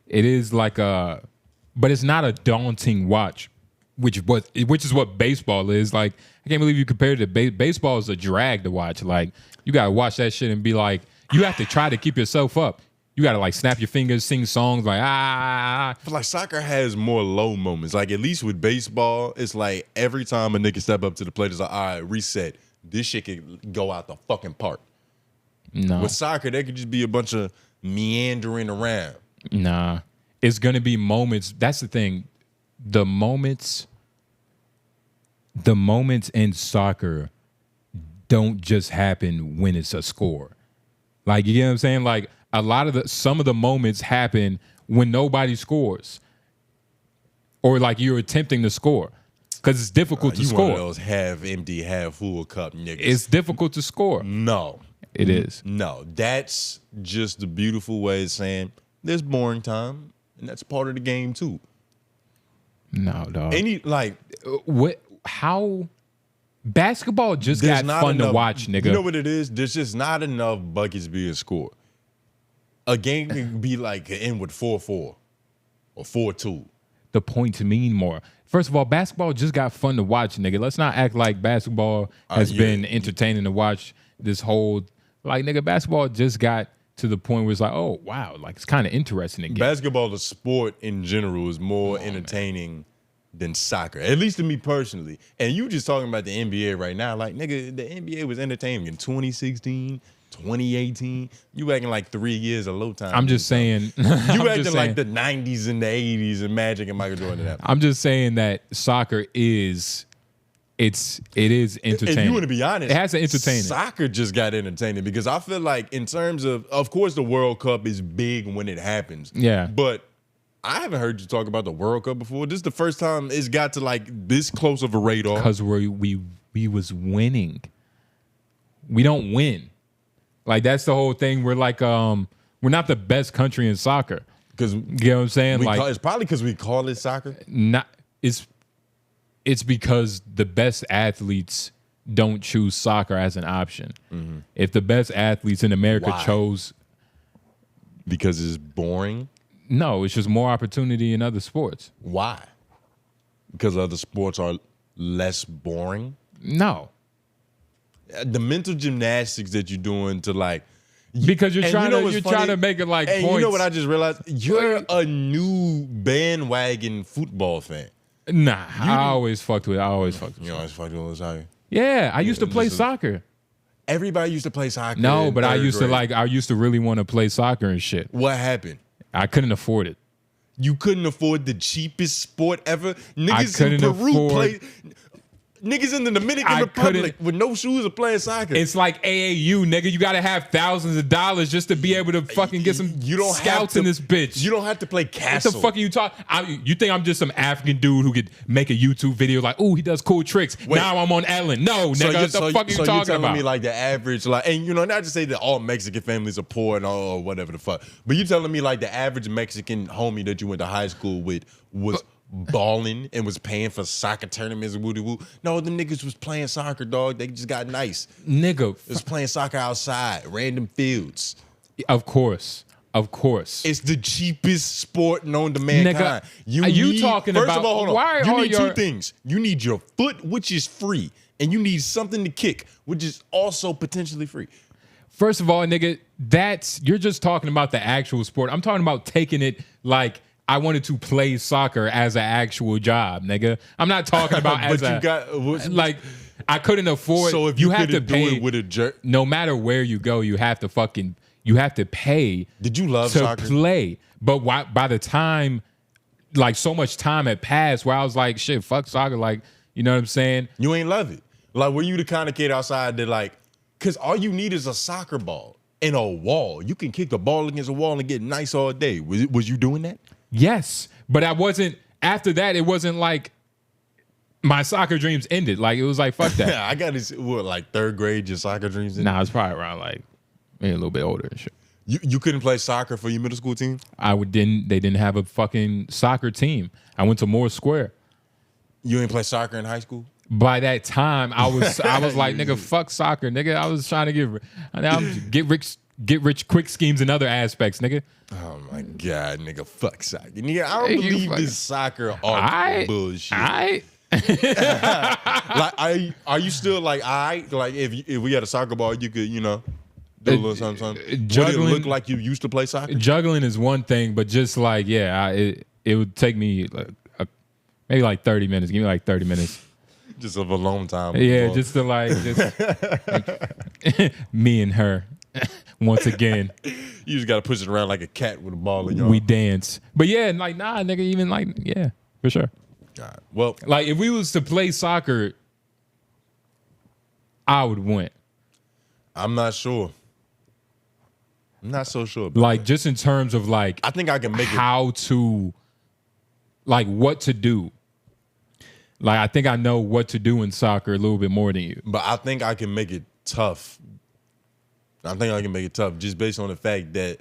It is like but it's not a daunting watch, which is what baseball is. Like, I can't believe you compared it to baseball is a drag to watch. Like, you gotta watch that shit and be like, you have to try to keep yourself up. You gotta like snap your fingers, sing songs like I feel like soccer has more low moments. Like, at least with baseball, it's like every time a nigga step up to the plate, it's like, all right, reset. This shit could go out the fucking park. No. With soccer, there could just be a bunch of meandering around. Nah. It's gonna be moments. That's the thing. The moments in soccer don't just happen when it's a score. Like, you get what I'm saying? Like, some of the moments happen when nobody scores. Or like you're attempting to score. Because it's difficult to score. One of those half empty, half full cup niggas. It's difficult to score. No. It is. No. That's just the beautiful way of saying there's boring time, and that's part of the game too. No, dog. How basketball just got fun to watch, nigga. You know what it is? There's just not enough buckets being scored. A game can be like end with 4-4 or 4-2. The points mean more. First of all, basketball just got fun to watch, nigga. Let's not act like basketball has been entertaining to watch this whole. Like, nigga, basketball just got to the point where it's like, oh, wow, like, it's kind of interesting again. Basketball, the sport in general, is more entertaining than soccer, at least to me personally. And you just talking about the NBA right now. Like, nigga, the NBA was entertaining in 2016, 2018. You acting like 3 years of low time. I'm just saying. You acting like the 90s and the 80s and Magic and Michael Jordan. I'm just saying that soccer is... It is entertaining. If you want to be honest, it has to entertain. Soccer just got entertaining because I feel like in terms of course, the World Cup is big when it happens. Yeah. But I haven't heard you talk about the World Cup before. This is the first time it's got to like this close of a radar. Because we was winning. We don't win. Like that's the whole thing. We're like we're not the best country in soccer. Because you know what I'm saying? Like it's probably because we call it soccer. Not it's because the best athletes don't choose soccer as an option. Mm-hmm. If the best athletes in America chose, because it's boring. No, it's just more opportunity in other sports. Why? Because other sports are less boring? No. The mental gymnastics that you're doing to like... Because you're trying to make it like points. You know what I just realized? You're a new bandwagon football fan. Nah, I always fucked with. You always fucked with soccer? Yeah, I used to play soccer. Everybody used to play soccer. No, but I used to really want to play soccer and shit. What happened? I couldn't afford it. You couldn't afford the cheapest sport ever? Niggas in Peru play... Niggas in the Dominican Republic with no shoes are playing soccer. It's like AAU, nigga. You got to have thousands of dollars just to be able to fucking get some scouts in this bitch. You don't have to play Castle. What the fuck are you talking? You think I'm just some African dude who could make a YouTube video like, oh, he does cool tricks. Wait, now I'm on Ellen. No, nigga. What the fuck are you talking about? So you're telling me like the average, like, and you know, not to say that all Mexican families are poor and all or whatever the fuck, but you telling me like the average Mexican homie that you went to high school with was balling and was paying for soccer tournaments and woody woo. No, them niggas was playing soccer, dog. They just got nice. Nigga. Was playing soccer outside, random fields. Of course. It's the cheapest sport known to mankind. Nigga, first of all, hold on. You need two things. You need your foot, which is free, and you need something to kick, which is also potentially free. First of all, nigga, you're just talking about the actual sport. I'm talking about taking it like I wanted to play soccer as an actual job, nigga. I'm not talking about I couldn't afford. So if you have to pay with a jerk, no matter where you go, you have to pay. Did you love to soccer? Play? But by the time, like so much time had passed, where I was like, shit, fuck soccer, like you know what I'm saying? You ain't love it. Like were you the kind of kid outside that like, because all you need is a soccer ball and a wall. You can kick the ball against a wall and get nice all day. Was you doing that? Yes, but I wasn't. After that, it wasn't like my soccer dreams ended. Like it was like fuck that. I got this. What, like third grade? Your soccer dreams ended? Nah, it's probably around like maybe a little bit older and shit. You couldn't play soccer for your middle school team? They didn't have a fucking soccer team. I went to Moore Square. You ain't play soccer in high school? By that time, I was like, nigga, fuck soccer, nigga. I was trying to get rich quick schemes in other aspects, nigga. Oh my god, nigga, fuck soccer. Nigga, I don't believe this soccer bullshit. Like, are you still like, like if we had a soccer ball, you could, you know, do a little something. Juggling, would it look like you used to play soccer? Juggling is one thing, but just like, it would take me like maybe like 30 minutes. Give me like 30 minutes. Just of a long time. Yeah, just to like me and her. Once again, you just gotta push it around like a cat with a ball in your We dance, but yeah, like nah, nigga, even like yeah, for sure. God. Well, like if we was to play soccer, I would win. I'm not sure. I'm not so sure. Like that. Just in terms of like, I think I can make how to, like what to do. Like I think I know what to do in soccer a little bit more than you. But I think I can make it tough. I think I can make it tough just based on the fact that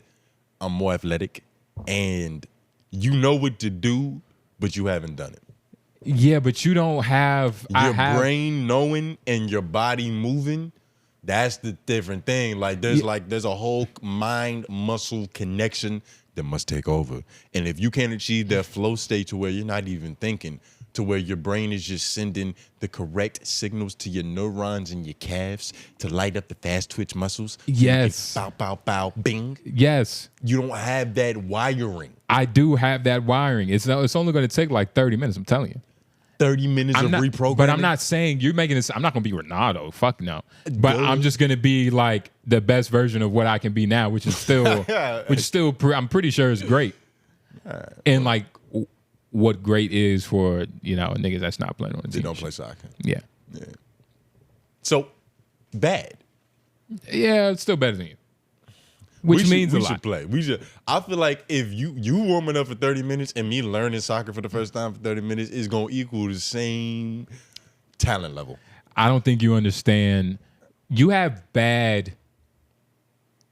I'm more athletic and you know what to do, but you haven't done it. Yeah, but you don't have your brain knowing and your body moving. That's the different thing. Like there's a whole mind muscle connection that must take over. And if you can't achieve that flow state to where you're not even thinking, to where your brain is just sending the correct signals to your neurons and your calves to light up the fast twitch muscles. Yes. Bow, bow, bow, bing. Yes. You don't have that wiring. I do have that wiring. It's only going to take like 30 minutes, I'm telling you. 30 minutes of reprogramming? But I'm not saying you're making this. I'm not going to be Ronaldo. Fuck no. But I'm just going to be like the best version of what I can be now, which is still, I'm pretty sure is great. And like, what great is for, you know, niggas that's not playing on the team. They don't play soccer. Yeah. So, bad. Yeah, it's still better than you. Which means we a should lot. play. We should. I feel like if you warming up for 30 minutes and me learning soccer for the first time for 30 minutes is gonna equal the same talent level. I don't think you understand. You have bad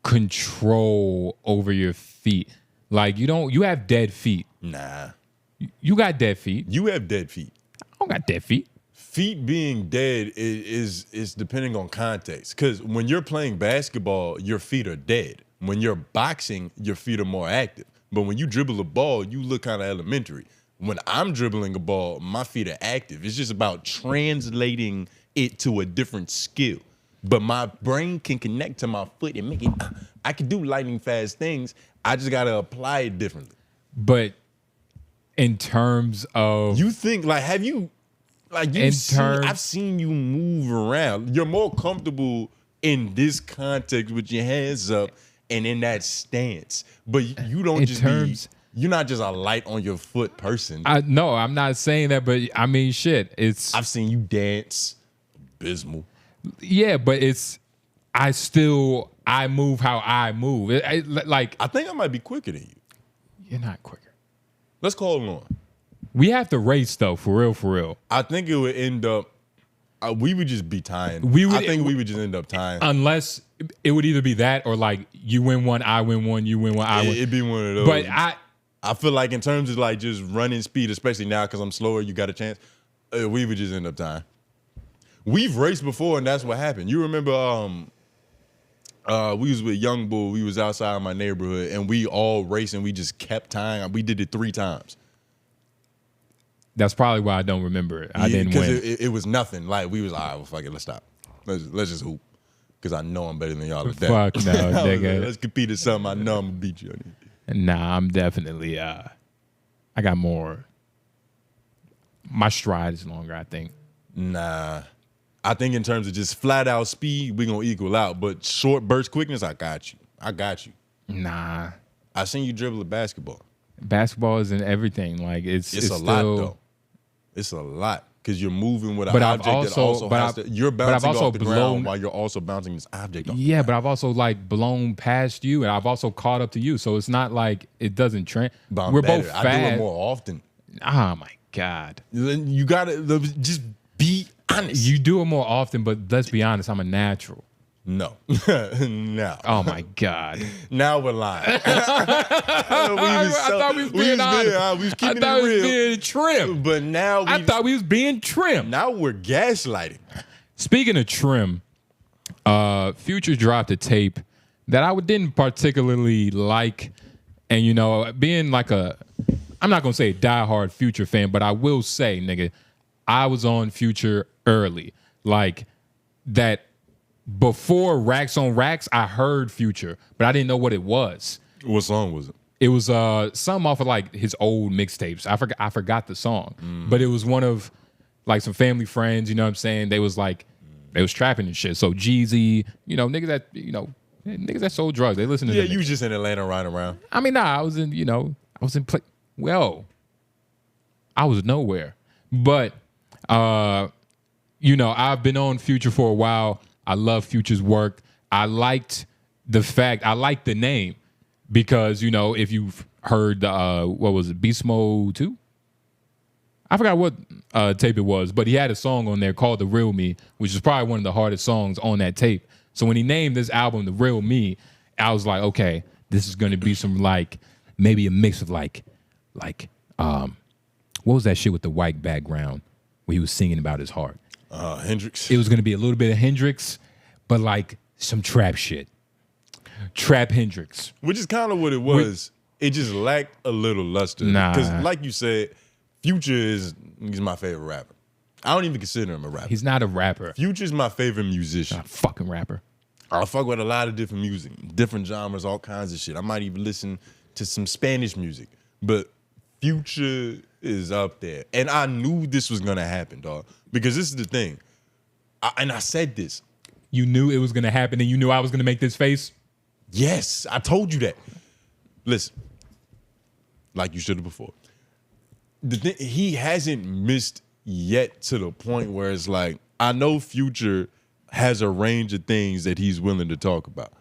control over your feet. Like you have dead feet. Nah. You got dead feet. You have dead feet. I don't got dead feet. Feet being dead is depending on context. Because when you're playing basketball, your feet are dead. When you're boxing, your feet are more active. But when you dribble a ball, you look kind of elementary. When I'm dribbling a ball, my feet are active. It's just about translating it to a different skill. But my brain can connect to my foot and make it. I can do lightning fast things. I just got to apply it differently. But in terms of You think, like, have you, like, I've seen you move around. You're more comfortable in this context with your hands up and in that stance. But you don't you're not just a light on your foot person. No, I'm not saying that, but I mean, shit. I've seen you dance. Abysmal. Yeah, but I move how I move. I think I might be quicker than you. You're not quicker. Let's call it on. We have to race though, for real. I think it would end up. We would just be tying. I think we would just end up tying. Unless it would either be that or like you win one, I win one, you win one, I win. It'd be one of those. But I feel like in terms of like just running speed, especially now because I'm slower, you got a chance. We would just end up tying. We've raced before, and that's what happened. You remember? We was with Young Bull. We was outside my neighborhood, and we all raced, and we just kept tying. We did it 3 times. That's probably why I don't remember it. I didn't win. Because it was nothing. Like, we was like, all right, well, fuck it, let's stop. Let's just hoop. Because I know I'm better than y'all at that. Fuck no, nigga. Let's compete at something I know I'm going to beat you on it. Nah, I'm definitely, I got more. My stride is longer, I think. Nah. I think in terms of just flat out speed, we're going to equal out. But short burst quickness, I got you. Nah. I seen you dribble a basketball. Basketball isn't everything. Like, it's a still, lot, though. It's a lot. Because you're moving with an object that also has to... You're bouncing off the ground while you're also bouncing this object off the ground. But I've also, like, blown past you, and I've also caught up to you. So it's not like it doesn't trend. We're both fast. I do it more often. Oh, my God. You got to just be honest. You do it more often, but let's be honest, I'm a natural. No. No. Oh, my God. Now we're lying. I thought we was being honest. We was keeping I thought it real. We was being trim. But now I thought we was being trim. Now we're gaslighting. Speaking of trim, Future dropped a tape that I didn't particularly like. And, you know, being like I'm not going to say a diehard Future fan, but I will say, nigga, I was on Future early. Like, that before Racks on Racks, I heard Future, but I didn't know what it was. What song was it? It was some off of like his old mixtapes. I forgot the song, but it was one of like some family friends. You know what I'm saying? They was trapping and shit. So Jeezy, you know, niggas that sold drugs. They listen to you was just in Atlanta riding around. I mean, I was in I was nowhere, but you know, I've been on Future for a while. I love Future's work. I liked the name because, you know, if you've heard what was it, Beast Mode 2? I forgot what tape it was, but he had a song on there called The Real Me, which is probably one of the hardest songs on that tape. So when he named this album The Real Me, I was like, okay, this is going to be some like maybe a mix of like what was that shit with the white background where he was singing about his heart? Hendrix. It was going to be a little bit of Hendrix, but like some trap shit. Trap Hendrix. Which is kind of what it was. It just lacked a little luster. Nah. Because like you said, Future he's my favorite rapper. I don't even consider him a rapper. He's not a rapper. Future's my favorite musician. Not a fucking rapper. I fuck with a lot of different music, different genres, all kinds of shit. I might even listen to some Spanish music. But Future is up there. And I knew this was going to happen, dog. Because this is the thing. I said this. You knew it was going to happen and you knew I was going to make this face? Yes, I told you that. Listen, like you should have before. He hasn't missed yet to the point where it's like, I know Future has a range of things that he's willing to talk about.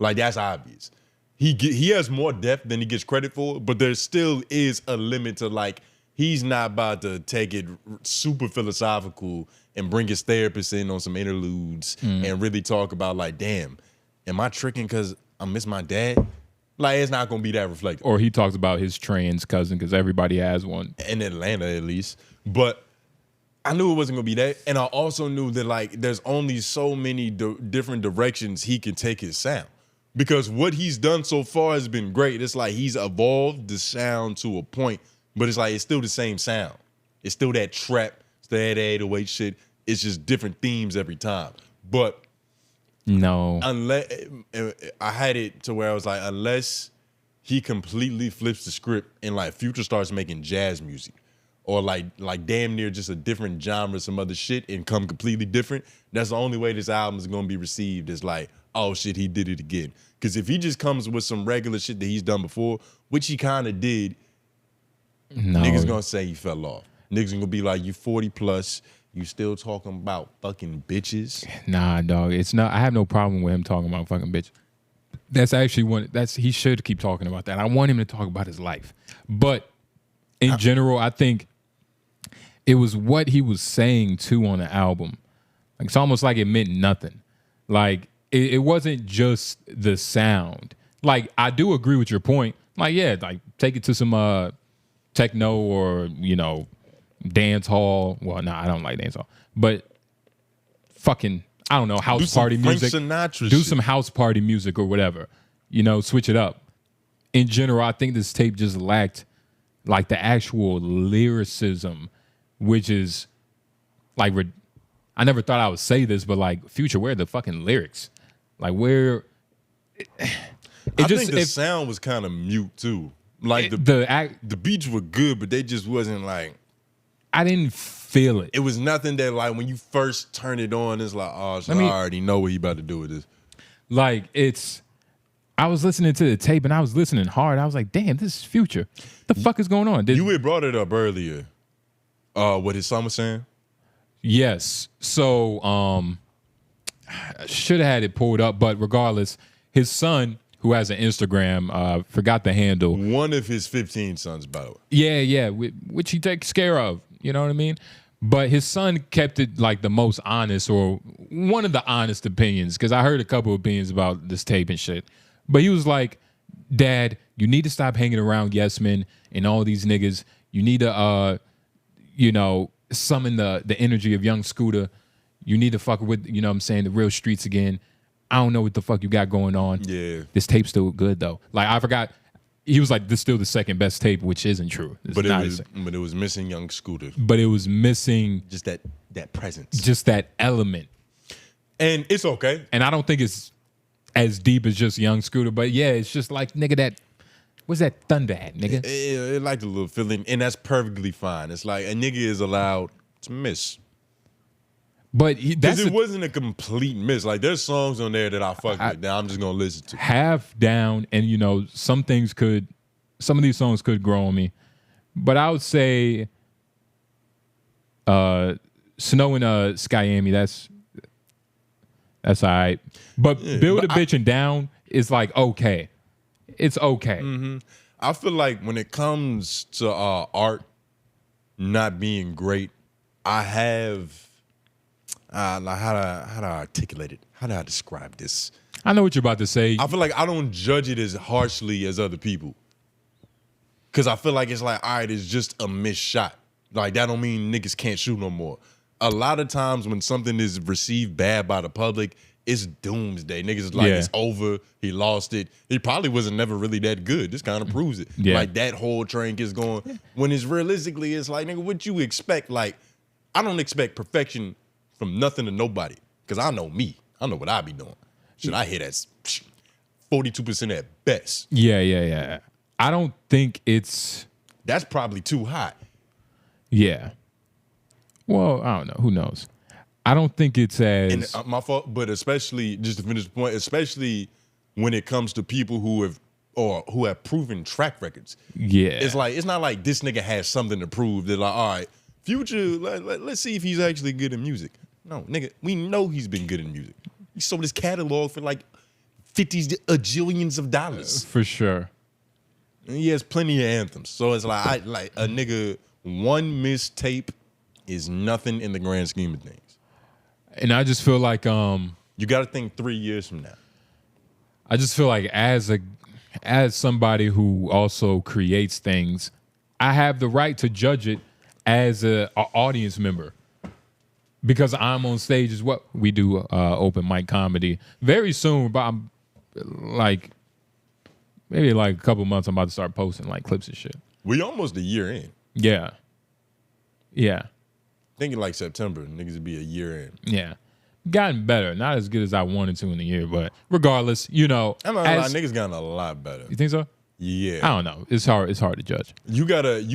Like that's obvious. He has more depth than he gets credit for, but there still is a limit to like he's not about to take it super philosophical and bring his therapist in on some interludes and really talk about like, damn, am I tricking because I miss my dad? Like it's not gonna be that reflective. Or he talks about his trans cousin because everybody has one In Atlanta at least, but I knew it wasn't gonna be that, and I also knew that like there's only so many different directions he can take his sound. Because what he's done so far has been great. It's like he's evolved the sound to a point, but it's like it's still the same sound. It's still that trap, it's that 808 shit. It's just different themes every time. But no, unless I had it to where I was like, unless he completely flips the script and like Future starts making jazz music, or like damn near just a different genre, some other shit, and come completely different. That's the only way this album is gonna be received. Is like, oh shit, he did it again. Because if he just comes with some regular shit that he's done before, which he kind of did, niggas gonna say he fell off. Niggas gonna be like, you 40 plus, you still talking about fucking bitches. Nah, dog, it's not. I have no problem with him talking about fucking bitch. That's actually one. He should keep talking about that. I want him to talk about his life, but in general, I think it was what he was saying too on the album. Like it's almost like it meant nothing. Like it wasn't just the sound. Like I do agree with your point. Like yeah, like take it to some techno or dance hall. Well, no, I don't like dance hall, but fucking I don't know, house party music. Do some house party music or whatever. Switch it up. In general, I think this tape just lacked like the actual lyricism, which is like I never thought I would say this, but like Future, where are the fucking lyrics? Like where? I think the sound was kind of mute too. Like the beats were good, but they just wasn't like. I didn't feel it. It was nothing that like when you first turn it on, it's like, oh, so I already know what he about to do with this. Like I was listening to the tape and I was listening hard. I was like, damn, this is Future. The fuck is going on? You had brought it up earlier. What his son was saying? Yes. So I should have had it pulled up, but regardless, his son, who has an Instagram, forgot the handle. One of his 15 sons, by the way. Yeah, which he takes care of. You know what I mean? But his son kept it like the most honest, or one of the honest opinions, because I heard a couple of opinions about this tape and shit. But he was like, Dad, you need to stop hanging around Yes Men and all these niggas. You need to, summon the energy of young Scooter. You need to fuck with, what I'm saying, the real streets again. I don't know what the fuck you got going on. Yeah. This tape's still good, though. Like, I forgot. He was like, this is still the second best tape, which isn't true. But it was missing young Scooter. But it was missing just that presence. Just that element. And it's okay. And I don't think it's as deep as just young Scooter. But yeah, it's just like, nigga, what's that thunder hat, nigga? It like a little feeling. And that's perfectly fine. It's like a nigga is allowed to miss. But because it wasn't a complete miss. Like there's songs on there that I fuck with that I'm just gonna listen to. Half down, and some of these songs could grow on me. But I would say Snow and Skyami, that's all right. But Build a Bitch and Down is like okay. It's okay. Mm-hmm. I feel like when it comes to art not being great, I have like how do I articulate it? How do I describe this? I know what you're about to say. I feel like I don't judge it as harshly as other people. Cause I feel like it's like, all right, it's just a missed shot. Like that don't mean niggas can't shoot no more. A lot of times when something is received bad by the public, it's doomsday. Niggas is like, it's over. He lost it. He probably wasn't never really that good. This kind of proves it. Yeah. Like that whole train gets going. When it's realistically, it's like, nigga, what you expect? Like, I don't expect perfection from nothing to nobody. Cause I know me. I know what I be doing. Should I hit at 42% at best? Yeah. I don't think it's... That's probably too high. Yeah. Well, I don't know. Who knows? I don't think it's as... And, my fault, but especially, just to finish the point, especially when it comes to people who have proven track records. Yeah. It's like, it's not like this nigga has something to prove. They're like, all right, Future, let's see if he's actually good in music. No, nigga, we know he's been good in music. He sold his catalog for like 50s, ajillions of dollars. For sure. And he has plenty of anthems. So it's like, a nigga, one missed tape is nothing in the grand scheme of things. And I just feel like you got to think 3 years from now. I just feel like as somebody who also creates things, I have the right to judge it as a audience member because I'm on stage as well. We do open mic comedy very soon, but I'm like maybe like a couple months. I'm about to start posting like clips and shit. We almost a year in. Yeah. Thinking like September, niggas would be a year in. Yeah. Gotten better. Not as good as I wanted to in the year, but regardless, you know. I'm not gonna lie, niggas gotten a lot better. You think so? Yeah. I don't know. It's hard to judge. You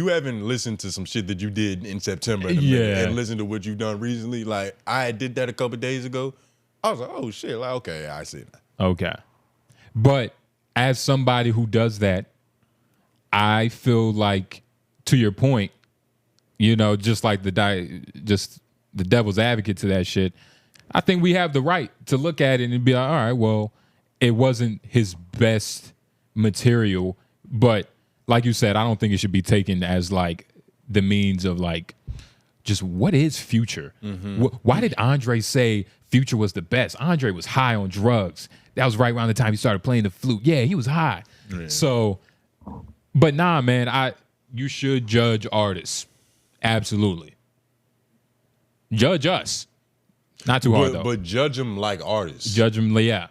haven't listened to some shit that you did in September and listened to what you've done recently. Like I did that a couple days ago. I was like, oh shit, like okay, I see that. Okay. But as somebody who does that, I feel like, to your point, you know, just like the devil's advocate to that shit, I think we have the right to look at it and be like, all right, well, it wasn't his best material, but like you said, I don't think it should be taken as like the means of like just what is Future? Why did Andre say Future was the best? Andre was high on drugs. That was right around the time he started playing the flute. Yeah, he was high. Yeah. So, but nah, man, you should judge artists. Absolutely. Judge us. Not too hard though. But judge them like artists. Judge them, yeah.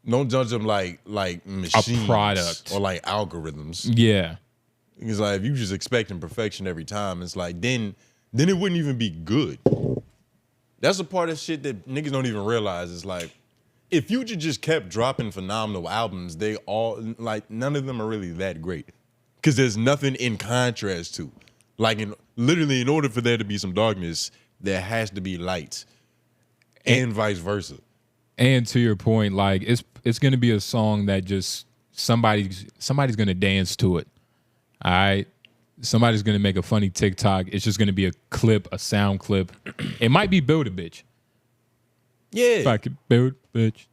Don't judge them like machines, a product or like algorithms. Yeah, because like if you just expecting perfection every time, it's like then it wouldn't even be good. That's the part of shit that niggas don't even realize. It's like if Future just kept dropping phenomenal albums, they all like none of them are really that great because there's nothing in contrast to. Like literally, in order for there to be some darkness, there has to be light. And vice versa. And to your point, like it's gonna be a song that just somebody's gonna dance to it. All right. Somebody's gonna make a funny TikTok. It's just gonna be a clip, a sound clip. It might be Build a Bitch. Yeah. If I could build a bitch.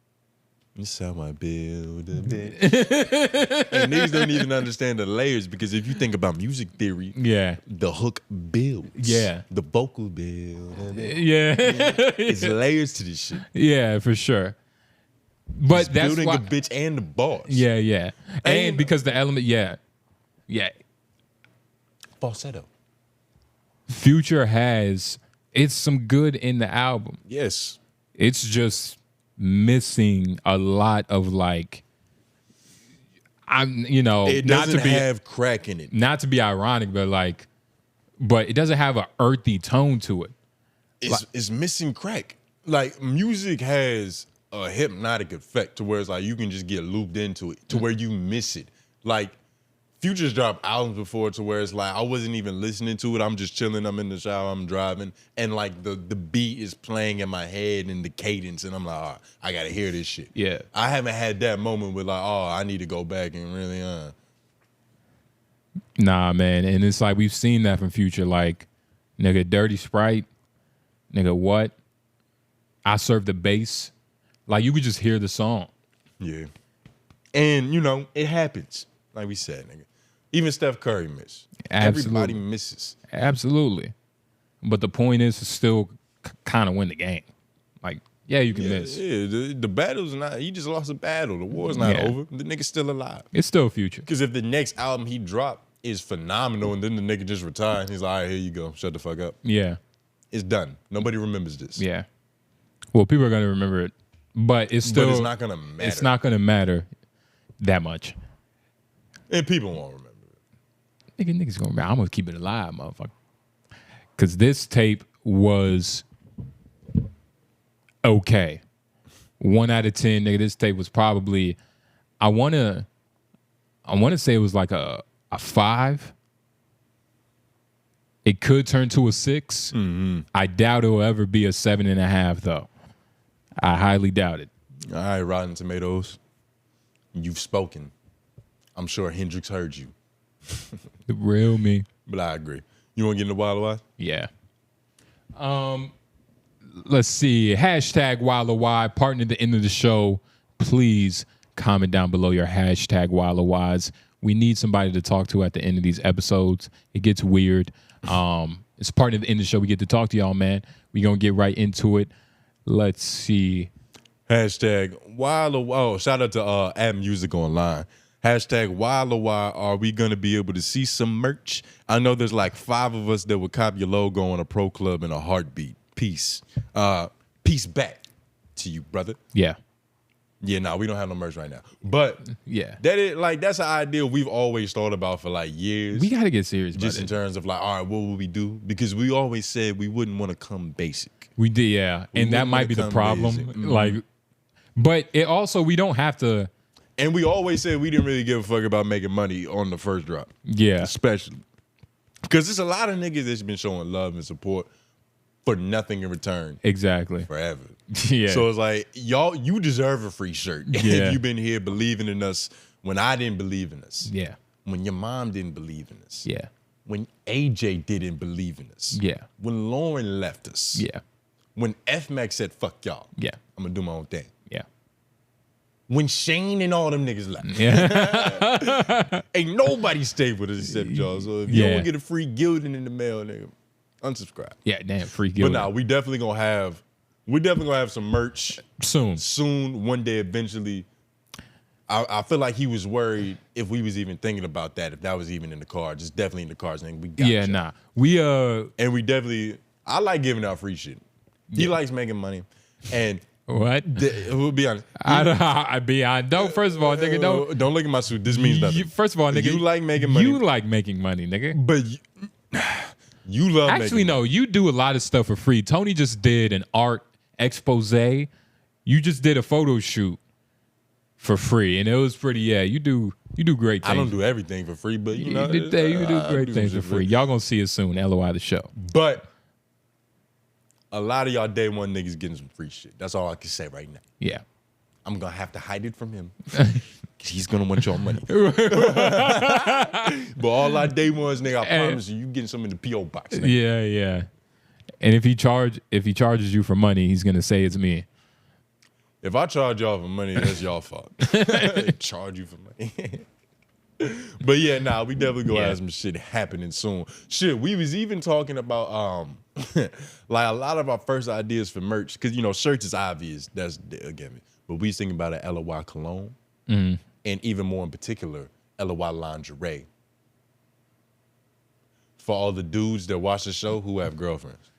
This how I build a bitch. And niggas don't even understand the layers because if you think about music theory, yeah, the hook builds. Yeah. The vocal build. Yeah. It's layers to this shit. Yeah, for sure. But it's that's building why, a bitch and the boss. Yeah. And because the element, yeah. Falsetto. Future it's some good in the album. Yes. It's just missing a lot of like, it doesn't have crack in it. Not to be ironic, but it doesn't have an earthy tone to it. It's missing crack. Like music has a hypnotic effect to where it's like you can just get looped into it to where you miss it. Like Future's dropped albums before to where it's like I wasn't even listening to it. I'm just chilling. I'm in the shower. I'm driving, and like the beat is playing in my head and the cadence, and I'm like, oh, I gotta hear this shit. Yeah, I haven't had that moment with like, oh, I need to go back and really. Nah, man, and it's like we've seen that from Future, like nigga, Dirty Sprite, nigga, what? I Serve the Bass, like you could just hear the song. Yeah, and it happens. Like we said, nigga. Even Steph Curry missed. Absolutely. Everybody misses. Absolutely. But the point is to still kind of win the game. Like, yeah, you can miss. Yeah, the battle's not, he just lost a battle. The war's not over. The nigga's still alive. It's still Future. Because if the next album he dropped is phenomenal and then the nigga just retired, he's like, all right, here you go. Shut the fuck up. Yeah. It's done. Nobody remembers this. Yeah. Well, people are going to remember it. But it's still. But it's not going to matter. It's not going to matter that much. And people won't remember it. Niggas gonna remember. I'm gonna keep it alive, motherfucker. Cause this tape was okay. 1 out of 10, nigga. This tape was probably I wanna say it was like a 5. It could turn to a 6. Mm-hmm. I doubt it will ever be a 7.5 though. I highly doubt it. All right, Rotten Tomatoes. You've spoken. I'm sure Hendrix heard you. The real me. But I agree. You want to get into Wild Wide? Yeah. Let's see. Hashtag Wild Wide, partner at the end of the show. please comment down below your hashtag WildOwise. We need somebody to talk to at the end of these episodes. It gets weird. It's part of the end of the show. We get to talk to y'all, man. We're going to get right into it. Let's see. Hashtag shout out to Ad Music Online. Hashtag WildOwise. Are we going to be able to see some merch? I know there's like 5 of us that would copy your logo on a pro club in a heartbeat. Peace. Peace back to you, brother. Yeah. Yeah, we don't have no merch right now. But yeah, that's an idea we've always thought about for like years. We got to get serious about just in terms of like, all right, what will we do? Because we always said we wouldn't want to come basic. We did, yeah. And that might be the problem. Mm-hmm. Like, but it also, we don't have to. And we always said we didn't really give a fuck about making money on the first drop. Yeah. Especially. Because there's a lot of niggas that's been showing love and support for nothing in return. Exactly. Forever. Yeah. So it's like, y'all, you deserve a free shirt. Yeah. If you've been here believing in us when I didn't believe in us. Yeah. When your mom didn't believe in us. Yeah. When AJ didn't believe in us. Yeah. When Lauren left us. Yeah. When F-Mac said, fuck y'all. Yeah. I'm going to do my own thing. Yeah. When Shane and all them niggas left. Yeah. Ain't nobody stayed with us except y'all. So if you don't get a free Gildan in the mail, nigga, unsubscribe. Yeah, damn, free Gildan. But we definitely gonna have some merch soon, one day, eventually. I feel like he was worried if we was even thinking about that, if that was even in the cards. It's definitely in the cards, nigga. We got you. And we definitely, I like giving out free shit. He likes making money. And what? We'll be honest. Don't, first of all, nigga, don't look at my suit. This means nothing. First of all, nigga, you like making money. You like making money, nigga. But you love actually, no, you do a lot of stuff for free. Tony just did an art expose. You just did a photo shoot for free, and it was pretty. Yeah, you do great things. I don't do everything for free, but you know, you do great things for free. Y'all gonna see it soon. LOI the show. But a lot of y'all day one niggas getting some free shit. That's all I can say right now. Yeah. I'm gonna have to hide it from him. He's gonna want your money. But all our day ones, nigga, I promise you getting some in the P.O. box. Nigga. Yeah, yeah. And if he charges you for money, he's gonna say it's me. If I charge y'all for money, that's y'all fault. Charge you for money. But yeah, we definitely gonna have some shit happening soon. Shit, we was even talking about like a lot of our first ideas for merch, because you know, shirts is obvious, that's a given. But we was thinking about an LOI cologne, and even more in particular, LOI lingerie. For all the dudes that watch the show who have girlfriends.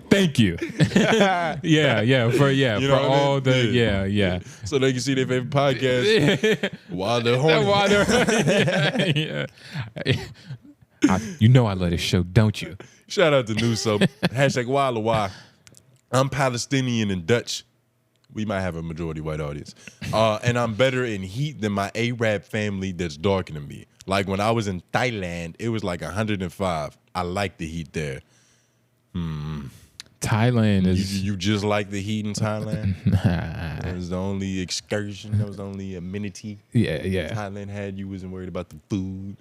Thank you. yeah. For all the yeah. So they can see their favorite podcast while they're horny. You know I love this show, don't you? Shout out to Nuso. Hashtag WildOwise. I'm Palestinian and Dutch. We might have a majority white audience. And I'm better in heat than my Arab family that's darker than me. Like when I was in Thailand, it was like 105. I like the heat there. Thailand is... You just like the heat in Thailand? That was the only excursion. That was the only amenity. Yeah. Thailand had. You wasn't worried about the food,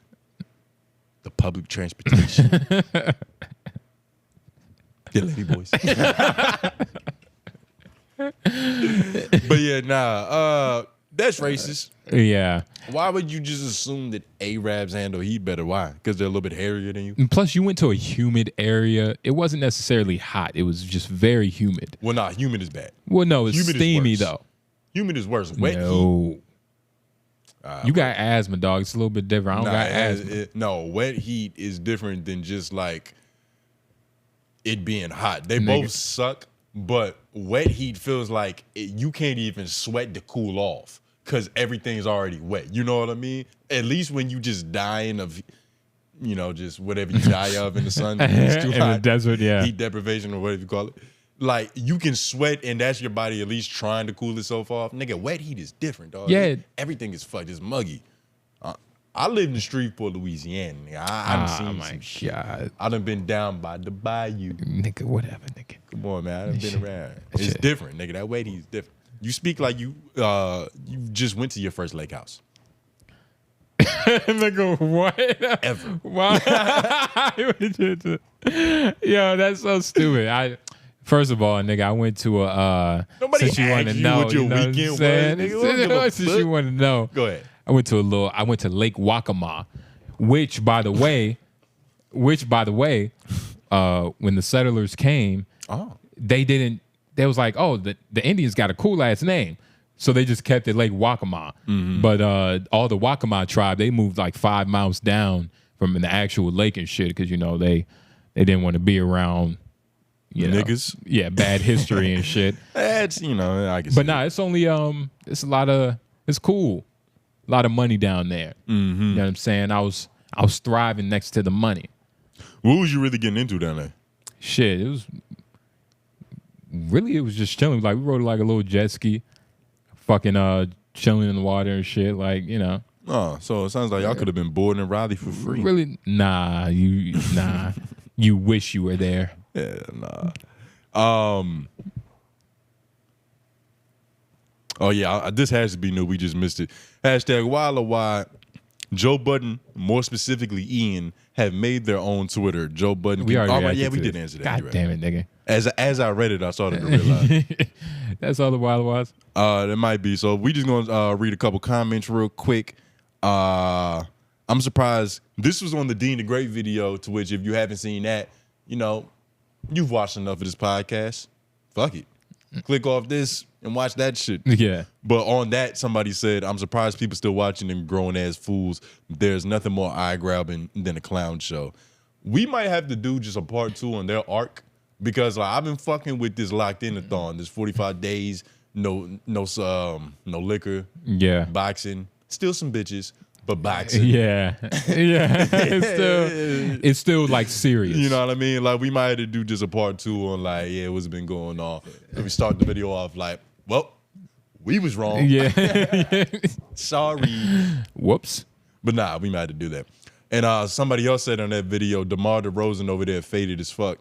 the public transportation. Yeah, lady boys. But yeah, that's racist. Yeah. Why would you just assume that Arabs handle heat better? Why? Because they're a little bit hairier than you? And plus, you went to a humid area. It wasn't necessarily hot. It was just very humid. Well, humid is bad. Well, no, it's humid steamy, though. Humid is worse. Wet heat. You got asthma, dog. It's a little bit different. I don't got asthma. Wet heat is different than just like it being hot. They both suck, but wet heat feels like you can't even sweat to cool off because everything's already wet. You know what I mean? At least when you just dying of, you know, just whatever you die of in the sun. It's too hot. In the desert, yeah. Heat deprivation or whatever you call it. Like, you can sweat and that's your body at least trying to cool itself off. Nigga, wet heat is different, dog. Yeah. Everything is fucked. It's muggy. I live in Shreveport, Louisiana. Nigga. I've seen some shit. I done been down by the bayou. Nigga, whatever, nigga. Come on, man. I done been around. It's different, nigga. That wet heat is different. You speak like you just went to your first lake house. Nigga, what? Ever. Why? Yo, that's so stupid. First of all, nigga, I went to a Nobody since you want to asked you know what your what I'm weekend was, saying? nigga. We don't give a Since fuck. you want to know. Go ahead. I went to Lake Waccamaw, which by the way, when the settlers came, they was like, oh, the Indians got a cool ass name. So they just kept it Lake Waccamaw. But all the Waccamaw tribe, they moved like 5 miles down from the actual lake and shit because, they didn't want to be around, niggas. Yeah, bad history and shit. That's, I can see But nah, it's only, it's cool. A lot of money down there. You know what I'm saying? I was thriving next to the money. What was you really getting into down there? Shit, it was just chilling. Like we rode like a little jet ski, fucking chilling in the water and shit. Like Oh, so it sounds like y'all could have been boarding in Raleigh for free. Really? Nah. You wish you were there. Yeah, nah. Oh yeah, this has to be new. We just missed it. Hashtag Wild or Wide. Joe Budden, more specifically Ian, have made their own Twitter. Joe Budden. We already we did answer that. God damn it, nigga. As I read it, I started to realize. That's all the Wild was. That might be. So we just gonna read a couple comments real quick. I'm surprised this was on the Dean the Great video. To which, if you haven't seen that, you've watched enough of this podcast. Fuck it. Click off this and watch that shit. Yeah. But on that, somebody said, I'm surprised people still watching them grown ass fools. There's nothing more eye grabbing than a clown show. We might have to do just a part 2 on their arc because I've been fucking with this locked in a thon. This 45 days, no liquor, boxing, still some bitches. But boxing. Yeah. It's still like serious. You know what I mean? Like we might have to do just a part 2 on what's been going on. And we start the video off like, well, we was wrong. Yeah. Sorry. Whoops. But nah, we might have to do that. And somebody else said on that video, DeMar DeRozan over there faded as fuck.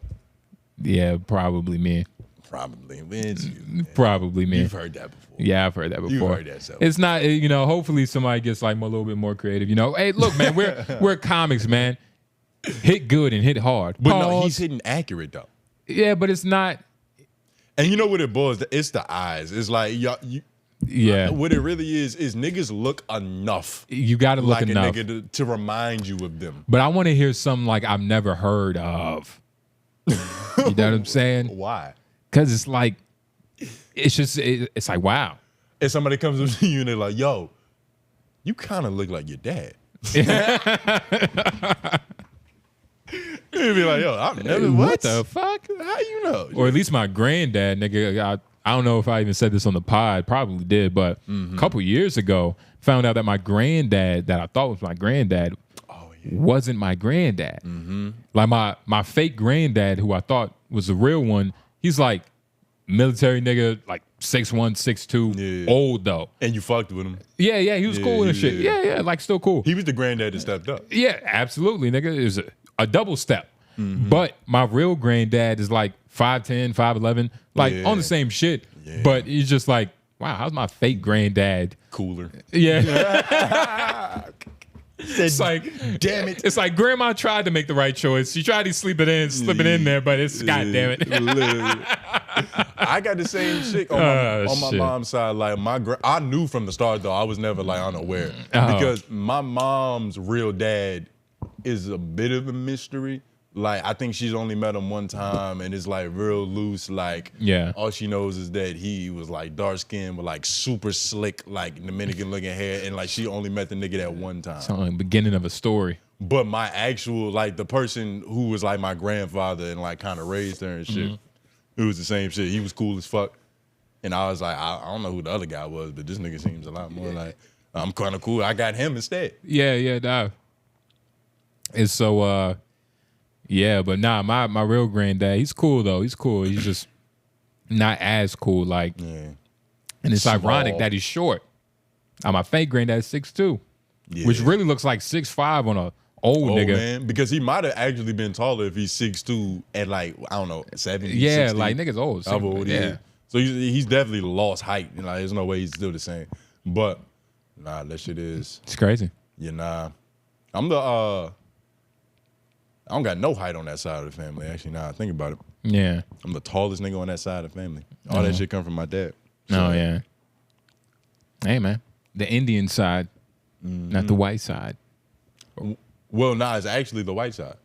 Yeah, probably me. Probably. It's you, man. Probably me. You've heard that before. Yeah, I've heard that before. You've heard that. So. It's not, hopefully somebody gets like a little bit more creative. Hey, look, man, we're comics, man. Hit good and hit hard. But no, he's hitting accurate though. Yeah, but it's not. And you know what it boils? It's the eyes. It's like what it really is niggas look enough. You got to look like enough a nigga to remind you of them. But I want to hear something like I've never heard of. You know what I'm saying? Why? Because it's like, it's like, wow. If somebody comes up to you and they're like, yo, you kind of look like your dad. You'd be like, yo, I've never, what the fuck? How you know? Or at least my granddad, nigga, I don't know if I even said this on the pod, probably did, but a couple years ago, found out that my granddad, that I thought was my granddad, wasn't my granddad. Like my fake granddad, who I thought was the real one, he's like military nigga, like 6'1", 6'2", old though. And you fucked with him. Yeah, he was cool and shit. Yeah, like still cool. He was the granddad that stepped up. Yeah, absolutely, nigga. It was a double step. But my real granddad is like 5'10", 5'11", like on the same shit. Yeah. But he's just like, wow, how's my fake granddad cooler? Yeah. It's like, damn it. It's like grandma tried to make the right choice. She tried to slip it in there, but it's god damn it. I got the same shit on my mom's side. Like I knew from the start though. I was never like unaware because my mom's real dad is a bit of a mystery. Like I think she's only met him one time and it's like real loose. Like all she knows is that he was like dark skinned with like super slick, like Dominican looking hair, and like she only met the nigga that one time. Sounds like the beginning of a story. But my actual like the person who was like my grandfather and like kind of raised her and shit, it was the same shit. He was cool as fuck, and I was like, I don't know who the other guy was, but this nigga seems a lot more like I'm kind of cool. I got him instead. Yeah, nah. And so. Yeah, but nah, my real granddad, he's cool though. He's cool. He's just not as cool. Like, and it's ironic that he's short. My fake granddad is 6'2", which really looks like 6'5" on a old nigga. Man, because he might have actually been taller if he's 6'2" at like, I don't know, 70. Yeah, 60. like niggas old. How old he is. So he's definitely lost height. Like, there's no way he's still the same. But nah, that shit is. It's crazy. Yeah, nah. I don't got no height on that side of the family, actually, now I think about it. Yeah. I'm the tallest nigga on that side of the family. All that shit come from my dad. Oh yeah. Hey man, the Indian side, not the white side. Well, nah, it's actually the white side.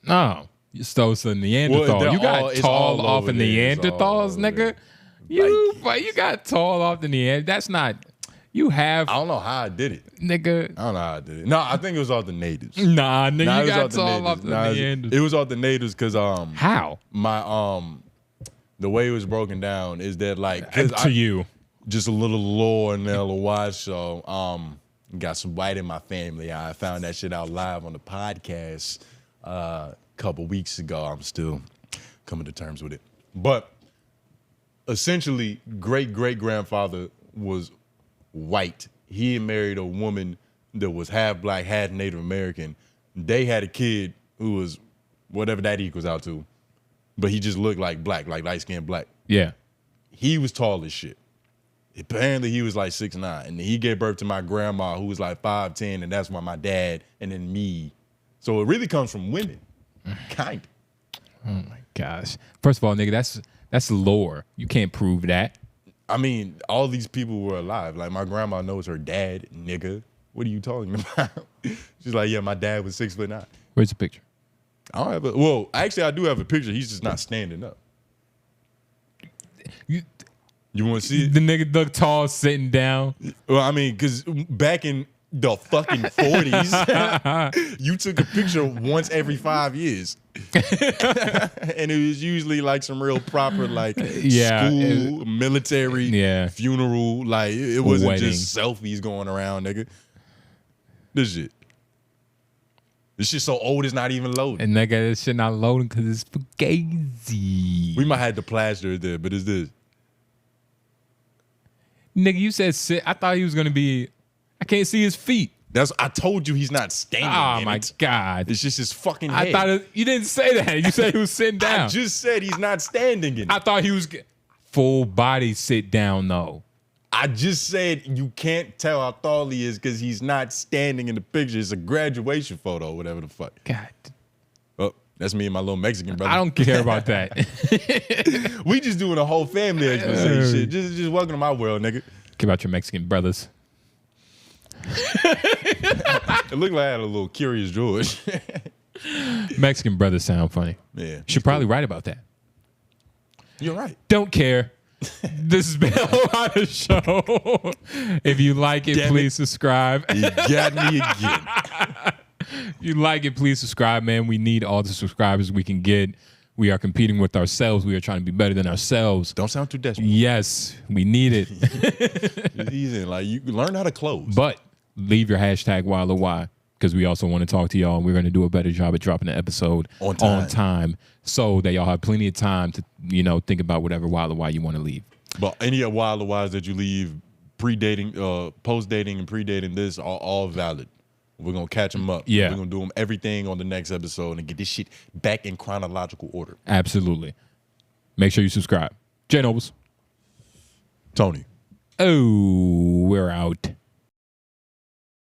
No, so it's a Neanderthal. Well, you got it's tall all off over of there. It's all Neanderthals, over nigga. there. You got tall off the Neanderthals. That's not. You have, I don't know how I did it. nigga. I don't know how I did it. No, I think it was off the natives. Nah, nigga, Nah, you it was got off the tall natives. off the Nah, Neanderthals. it was off the natives because How? my the way it was broken down is that like You. just a little lore in LOY show. Got some white in my family. I found that shit out live on the podcast a couple weeks ago. I'm still coming to terms with it. But essentially, great-great-grandfather was white. He had married a woman that was half black, half Native American. They had a kid who was whatever that equals out to, but he just looked like black, like light-skinned black. Yeah. He was tall as shit. Apparently, he was like 6'9", and he gave birth to my grandma, who was like 5'10", and that's why my dad, and then me. So it really comes from women, kind of. Oh my gosh. First of all, nigga, that's lore. You can't prove that. I mean, all these people were alive. Like, my grandma knows her dad, nigga. What are you talking about? She's like, yeah, my dad was 6'9". Where's the picture? I don't have a, well, actually, I do have a picture. He's just not standing up. You want to see it? The nigga look tall sitting down. Well, I mean, because back in the fucking 40s, you took a picture once every 5 years. And it was usually like some real proper, like, school, military, funeral. Like, it wasn't just selfies going around, nigga. This shit. This shit so old it's not even loading. And nigga, this shit not loading because it's fugazi. We might have to plaster it there, but it's this. Nigga, you said sit. I thought he was gonna be. I can't see his feet. I told you he's not standing. Oh my god! It's just his fucking head. I thought you didn't say that. You said he was sitting down. I just said he's not standing in it. I thought he was full body sit down though. I just said you can't tell how tall he is because he's not standing in the picture. It's a graduation photo, whatever the fuck. God. Oh, that's me and my little Mexican brother. I don't care about that. We just doing a whole family expose shit. Just welcome to my world, nigga. Care about your Mexican brothers. It looked like I had a little Curious George. Mexican brothers sound funny. Yeah. Should probably write about that. You're right. Don't care. This has been a show. If you like it, please subscribe. You got me again. If you like it, please subscribe, man. We need all the subscribers we can get. We are competing with ourselves. We are trying to be better than ourselves. Don't sound too desperate. Yes, we need it. It's easy. Like, you learn how to close. But leave your hashtag WildOY because we also want to talk to y'all, and we're going to do a better job at dropping the episode on time so that y'all have plenty of time to, think about whatever WildOY you want to leave. But any of WildOYs that you leave pre-dating, post-dating, and pre-dating this are all valid. We're going to catch them up. Yeah. We're going to do them everything on the next episode and get this shit back in chronological order. Absolutely. Make sure you subscribe. J Nobles. Tony. Oh, we're out.